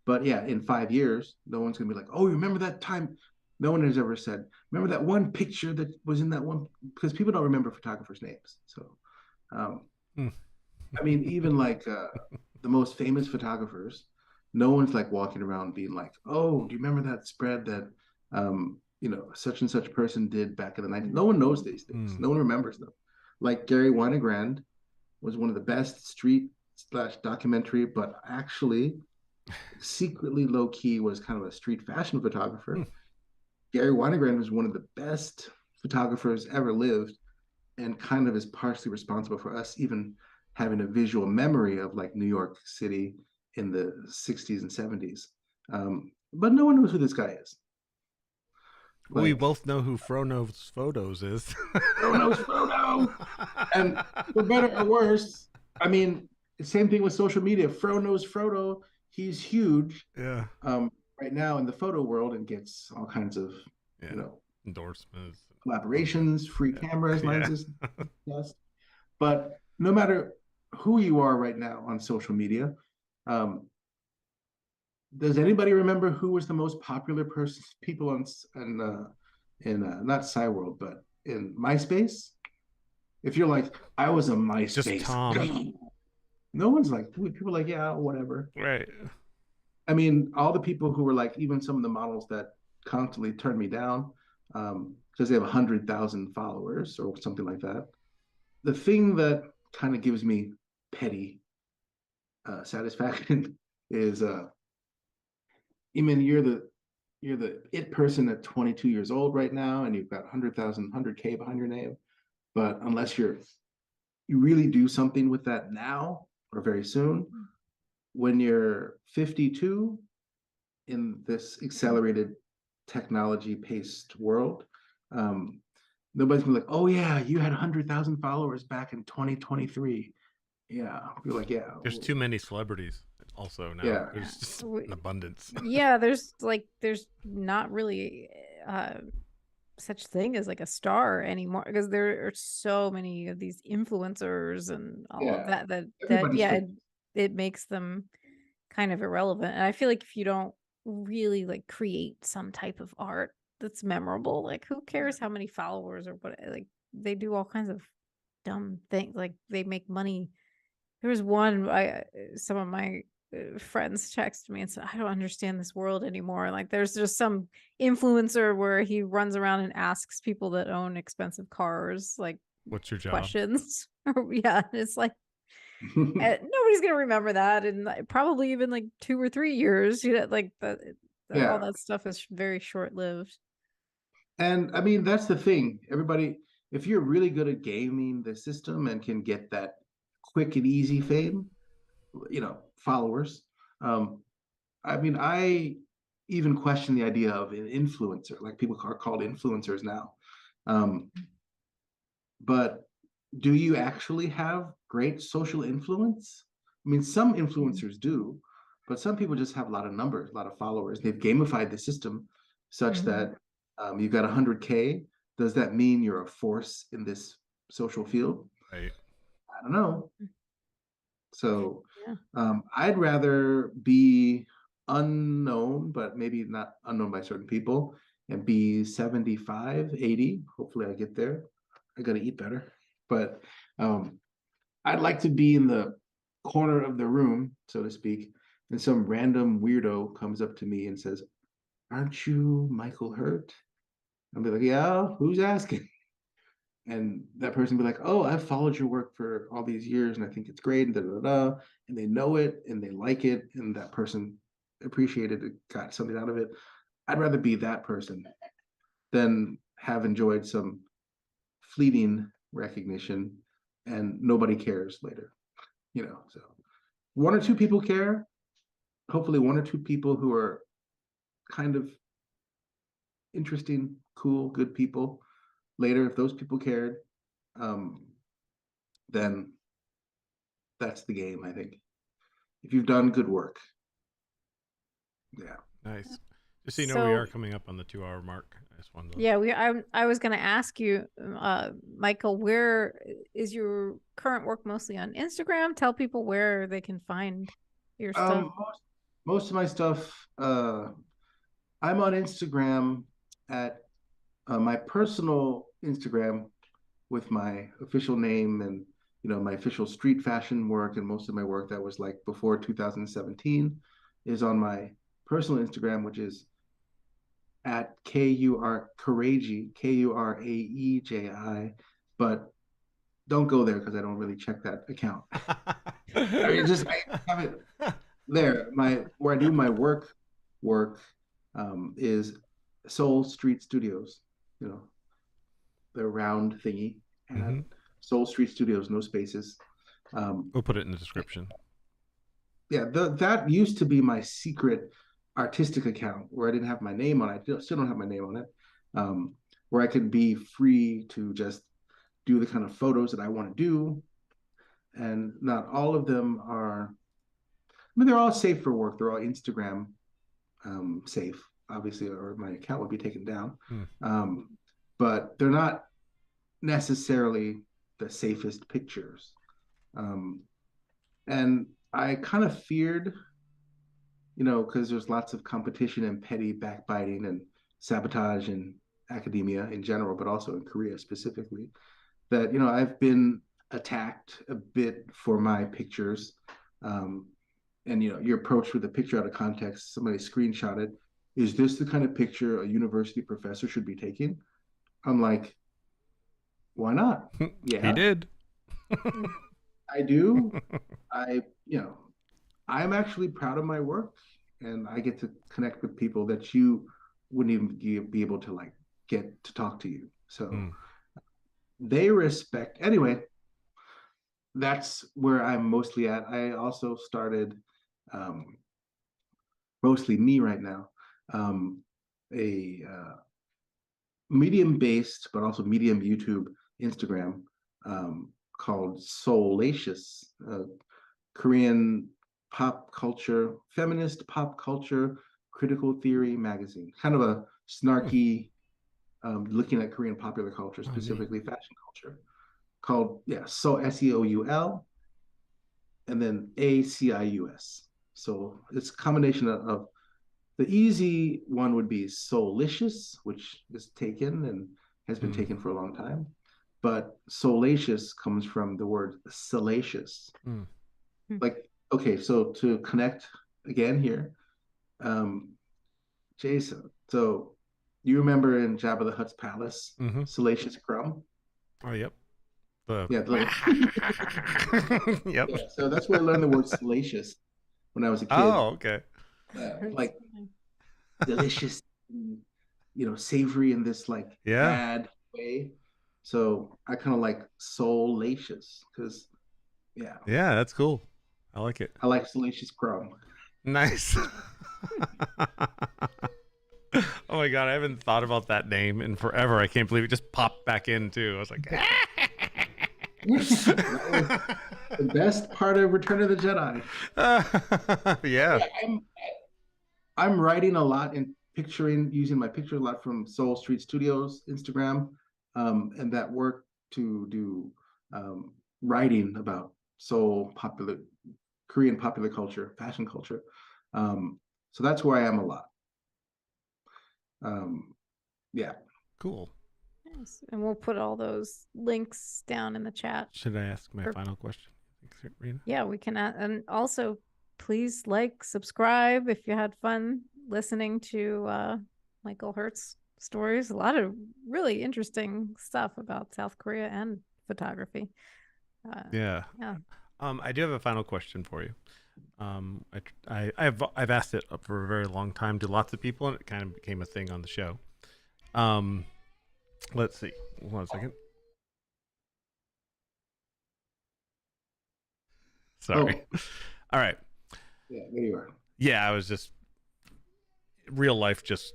But yeah, in 5 years, no one's gonna be like, oh, remember that time? No one has ever said, remember that one picture that was in that one, because people don't remember photographers' names. So I mean, even like the most famous photographers, no one's like walking around being like, oh, do you remember that spread that such and such person did back in the 90s? No one knows these things. No one remembers them. Like Gary Winogrand was one of the best street / documentary, but actually secretly low key was kind of a street fashion photographer. Gary Winogrand was one of the best photographers ever lived, and kind of is partially responsible for us even having a visual memory of like New York City in the 60s and 70s. But no one knows who this guy is. We both know who Frono's Photos is. Frono's Photo! And for better or worse, I mean, same thing with social media. Frono's Photo, he's huge. Yeah. Right now in the photo world and gets all kinds of, endorsements, collaborations, free cameras, lenses. Yes. But no matter who you are right now on social media, does anybody remember who was the most popular people in not Cyworld, but in MySpace? If you're like, I was a MySpace. Just Tom. No one's like, people are like, yeah, whatever. Right. I mean, all the people who were like, even some of the models that constantly turned me down because they have 100,000 followers or something like that. The thing that kind of gives me petty satisfaction is you're the it person at 22 years old right now, and you've got 100,000, 100K behind your name. But unless you really do something with that now or very soon, when you're 52 in this accelerated technology paced world, nobody's gonna be like, oh yeah, you had 100,000 followers back in 2023. Yeah, you're like, yeah. There's too many celebrities also now. Yeah, there's just an abundance. Yeah, there's not really such thing as like a star anymore, because there are so many of these influencers and all of that it makes them kind of irrelevant. And I feel like if you don't really like create some type of art that's memorable. Like, who cares how many followers or what? Like, they do all kinds of dumb things. Like, they make money. There was one, some of my friends texted me and said, I don't understand this world anymore. Like, there's just some influencer where he runs around and asks people that own expensive cars, like, what's your job? Questions. Yeah, it's like, nobody's gonna remember that in probably even like 2 or 3 years. Like all that stuff is very short-lived. And I mean, that's the thing. Everybody, if you're really good at gaming the system and can get that quick and easy fame, followers. I mean, I even question the idea of an influencer, like people are called influencers now. But do you actually have great social influence? I mean, some influencers do, but some people just have a lot of numbers, a lot of followers. They've gamified the system such that you've got 100K. Does that mean you're a force in this social field? Right. I don't know. So I'd rather be unknown, but maybe not unknown by certain people, and be 75, 80. Hopefully I get there. I got to eat better. But I'd like to be in the corner of the room, so to speak, and some random weirdo comes up to me and says, "Aren't you Michael Hurt?" I'll be like, "Yeah, who's asking?" And that person be like, "Oh, I've followed your work for all these years, and I think it's great." And da da da. And they know it, and they like it, and that person appreciated it, got something out of it. I'd rather be that person than have enjoyed some fleeting recognition and nobody cares later. So 1 or 2 people care. Hopefully 1 or 2 people who are kind of interesting, cool, good people. Later, if those people cared, then that's the game, I think. If you've done good work. Yeah. Nice. Just so you know, we are coming up on the 2-hour mark. I just wanted to... Yeah, I was going to ask you, Michael, where is your current work mostly on Instagram? Tell people where they can find your stuff. Most of my stuff, I'm on Instagram at my personal Instagram with my official name and my official street fashion work, and most of my work that was like before 2017 is on my personal Instagram, which is at Kuraeji, Kureji, but don't go there because I don't really check that account. I mean, I have it there. Where I do my work is Seoul Street Studios, the round thingy, and Seoul Street Studios, no spaces. We'll put it in the description. Yeah, that used to be my secret artistic account where I didn't have my name on it. I still don't have my name on it, where I could be free to just do the kind of photos that I want to do. And not all of them are, I mean, they're all safe for work. They're all Instagram safe, obviously, or my account would be taken down. But they're not necessarily the safest pictures. And I kind of feared, because there's lots of competition and petty backbiting and sabotage in academia in general, but also in Korea specifically, that, I've been attacked a bit for my pictures. And, you're approached with a picture out of context, somebody screenshotted. Is this the kind of picture a university professor should be taking? I'm like, why not? Yeah. He did. I do. I'm actually proud of my work, and I get to connect with people that you wouldn't even be able to get to talk to you. So they respect. Anyway, that's where I'm mostly at. I also started, mostly me right now, a medium-based, but also medium YouTube, Instagram, called Soulacious, Korean pop culture, feminist pop culture, critical theory magazine. Kind of a snarky, looking at Korean popular culture, specifically fashion culture, called, so SEOUL, and then ACIUS. So it's a combination of The easy one would be soulicious, which is taken and has been taken for a long time. But soulacious comes from the word salacious. Like, okay, so to connect again here, Jason, so you remember in Jabba the Hutt's palace, Salacious Crumb? Oh, yep. Yep. Yeah, so that's where I learned the word salacious when I was a kid. Oh, okay. Like delicious, savory in this like bad way. So I kind of like soulacious because, yeah, that's cool. I like it. I like Salacious Crumb. Nice. Oh my god, I haven't thought about that name in forever. I can't believe it just popped back in too. I was like, That was the best part of Return of the Jedi. Yeah. I'm writing a lot and using my picture a lot from Seoul Street Studios Instagram, and that work to do writing about Korean popular culture, fashion culture. So that's where I am a lot. Yeah. Cool. Nice. And we'll put all those links down in the chat. Should I ask my final question? Yeah, we can. And also, please subscribe if you had fun listening to Michael Hurt's stories. A lot of really interesting stuff about South Korea and photography. Yeah. I do have a final question for you. I've asked it for a very long time to lots of people, and it kind of became a thing on the show. Let's see. 1 second. Sorry. All right. Yeah, there you are. Yeah, I was just real life just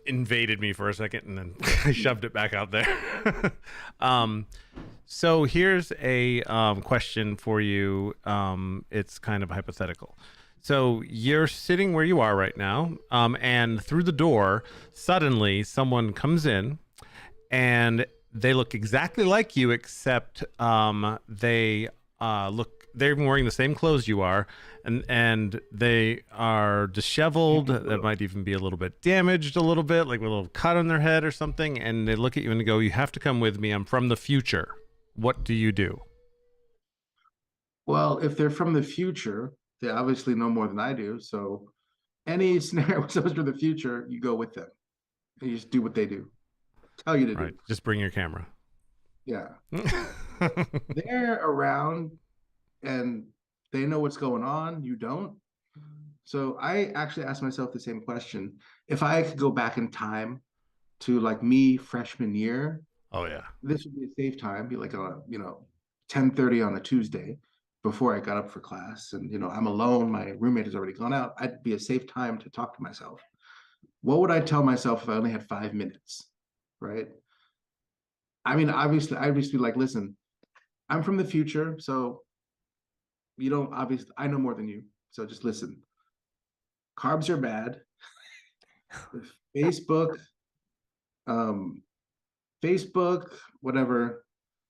invaded me for a second, and then I shoved it back out there. So here's a question for you. It's kind of hypothetical. So you're sitting where you are right now, and through the door, suddenly someone comes in, and they look exactly like you, except they're even wearing the same clothes you are, and they are disheveled. That might even be a little bit damaged, a little bit, like with a little cut on their head or something. And they look at you and go, "You have to come with me. I'm from the future." What do you do? Well, if they're from the future, they obviously know more than I do. So any scenario with someone's from the future, you go with them. And you just do what they do. Tell you to do. Just bring your camera. Yeah. They're around and they know what's going on. You don't. So I actually asked myself the same question. If I could go back in time to like me freshman year, oh yeah, this would be a safe time, be like 10:30 on a Tuesday before I got up for class. And I'm alone, my roommate has already gone out. I'd be a safe time to talk to myself. What would I tell myself if I only had 5 minutes? Right. I mean, obviously, I'd just be like, listen, I'm from the future, so you don't obviously, I know more than you. So just listen. Carbs are bad. Facebook, whatever.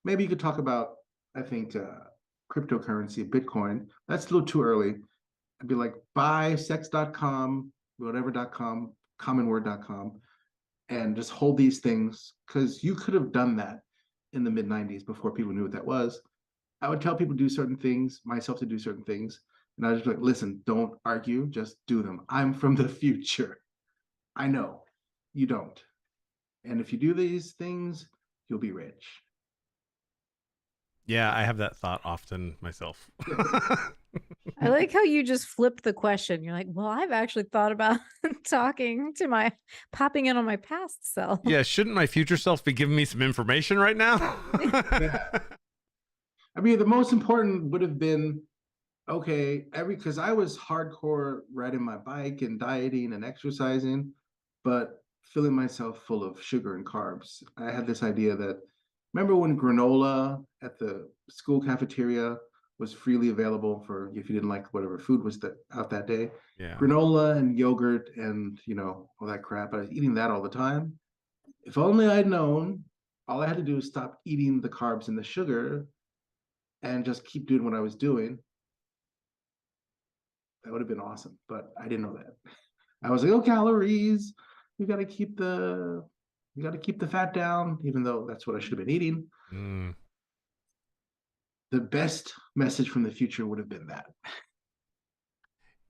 Maybe you could talk about, I think, cryptocurrency, Bitcoin. That's a little too early. I'd be like, buy sex.com, whatever.com, commonword.com, and just hold these things, because you could have done that in the mid-90s before people knew what that was. I would tell people to do certain things, myself to do certain things, and I was just like, listen, don't argue, just do them. I'm from the future. I know. You don't. And if you do these things, you'll be rich. Yeah, I have that thought often myself. I like how you just flipped the question. You're like, well, I've actually thought about popping in on my past self. Yeah, shouldn't my future self be giving me some information right now? Yeah. I mean, the most important would have been, okay, because I was hardcore riding my bike and dieting and exercising, but filling myself full of sugar and carbs. I had this idea that, remember when granola at the school cafeteria was freely available for if you didn't like whatever food was out that day? Yeah. Granola and yogurt and all that crap. I was eating that all the time. If only I'd known, all I had to do was stop eating the carbs and the sugar and just keep doing what I was doing. That would have been awesome, but I didn't know that. I was like, oh, calories. You got to keep the fat down, even though that's what I should have been eating. The best message from the future would have been that.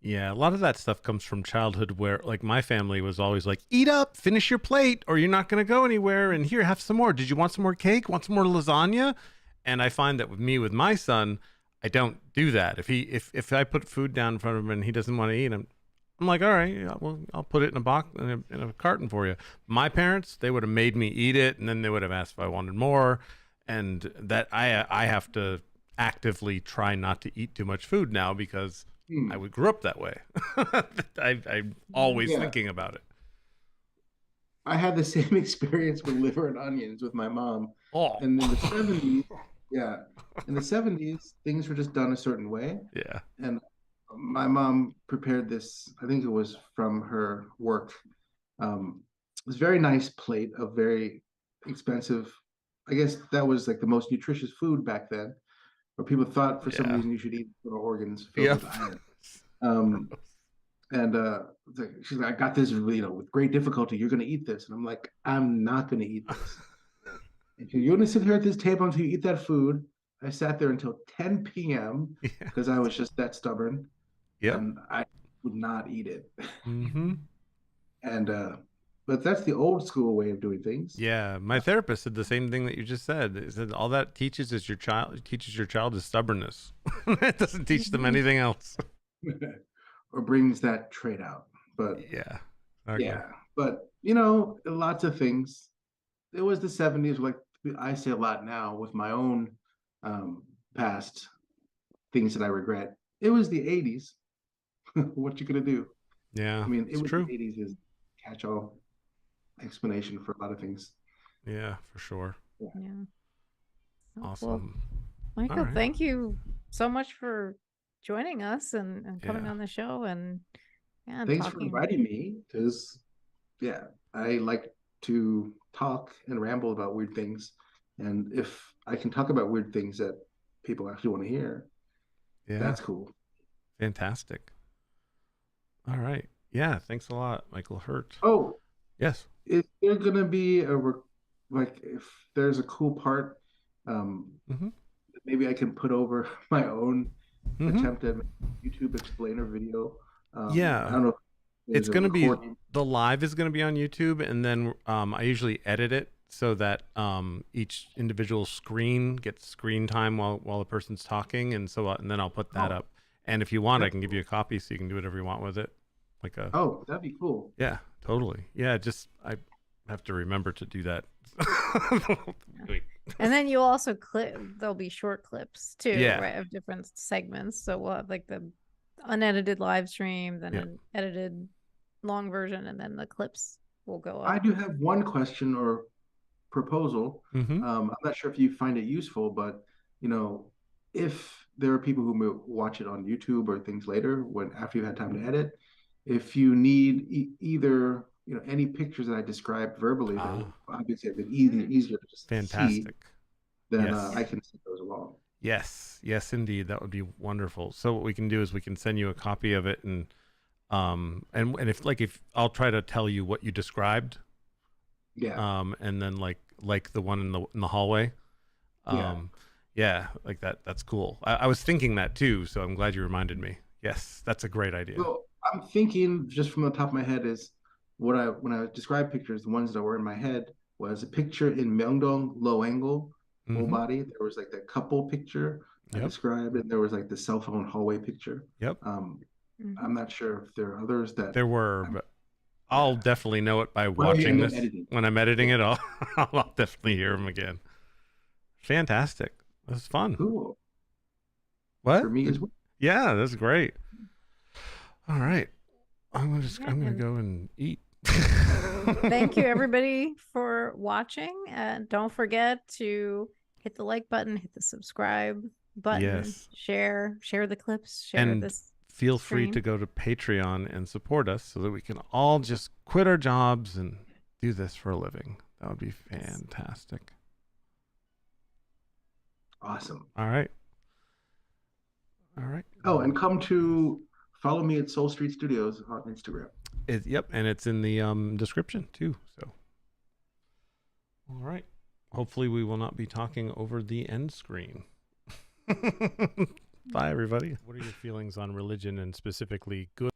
Yeah, a lot of that stuff comes from childhood where, like, my family was always like, eat up, finish your plate, or you're not going to go anywhere. And here, have some more. Did you want some more cake? Want some more lasagna? And I find that with my son, I don't do that. If I put food down in front of him and he doesn't want to eat, I'm like, all right, yeah, well, I'll put it in a box, in a carton for you. My parents, they would have made me eat it, and then they would have asked if I wanted more. And that I have to actively try not to eat too much food now because I grew up that way. I'm always thinking about it. I had the same experience with liver and onions with my mom. Oh. And in the 70s, in the 70s, things were just done a certain way. Yeah. And my mom prepared this, I think it was from her work. This very nice plate of very expensive, I guess that was like the most nutritious food back then, where people thought for some reason you should eat little organs filled with iron. She's like, I got this, with great difficulty. You're going to eat this. And I'm like, I'm not going to eat this. If you're going to sit here at this table until you eat that food, I sat there until 10 p.m. because I was just that stubborn. Yep. And I would not eat it. Mm-hmm. But that's the old school way of doing things. Yeah, my therapist said the same thing that you just said. He said all that teaches your child is stubbornness. It doesn't teach them anything else. Or brings that trait out. But but lots of things. It was the 70s, like I say a lot now with my own past things that I regret. It was the 80s. What you gonna do? Yeah, I mean, it was true. The 80s is catch-all explanation for a lot of things. Yeah, for sure. Yeah. Awesome. Well, Michael, thank you so much for joining us and coming on the show and thanks for inviting me, because I like to talk and ramble about weird things, and if I can talk about weird things that people actually want to hear, that's cool. Fantastic. All right. Yeah, thanks a lot, Michael Hurt. Oh, yes. Is there gonna be if there's a cool part, maybe I can put over my own attempt at YouTube explainer video? I don't know. It's going to be, the live is going to be on YouTube, and then I usually edit it so that each individual screen gets screen time while the person's talking, and then I'll put that up. And if you want, I can give you a copy so you can do whatever you want with it. That'd be cool. Yeah, totally. Yeah, I have to remember to do that. And then you'll also there'll be short clips too, right, of different segments. So we'll have like the unedited live stream, then an edited long version, and then the clips will go up. I do have one question or proposal. I'm not sure if you find it useful, but if there are people who may watch it on YouTube or things later, after you've had time to edit, if you need either any pictures that I described verbally, that obviously have been easier to just see, then I can send those along. Yes, indeed, that would be wonderful. So what we can do is we can send you a copy of it, and if I'll try to tell you what you described, and then like the one in the hallway, like that. That's cool. I was thinking that too, so I'm glad you reminded me. Yes, that's a great idea. Well, I'm thinking just from the top of my head is when I describe pictures, the ones that were in my head was a picture in Myeongdong, low angle, full body. There was like the couple picture I described, and there was like the cell phone hallway picture. I'm not sure if there are others that there were, but I'll definitely know it by watching this. When I'm editing it, I'll definitely hear them again. Fantastic. This is fun. Cool. What? For me as well. Yeah, that's great. All right. I'm gonna go and eat. Thank you everybody for watching. Don't forget to hit the like button, hit the subscribe button, share the clips, share this. Feel free to go to Patreon and support us so that we can all just quit our jobs and do this for a living. That would be fantastic. Awesome. All right. Oh, and come to follow me at Soul Street Studios on Instagram. Yep, and it's in the description too. So, all right. Hopefully, we will not be talking over the end screen. Bye, everybody. What are your feelings on religion and specifically good?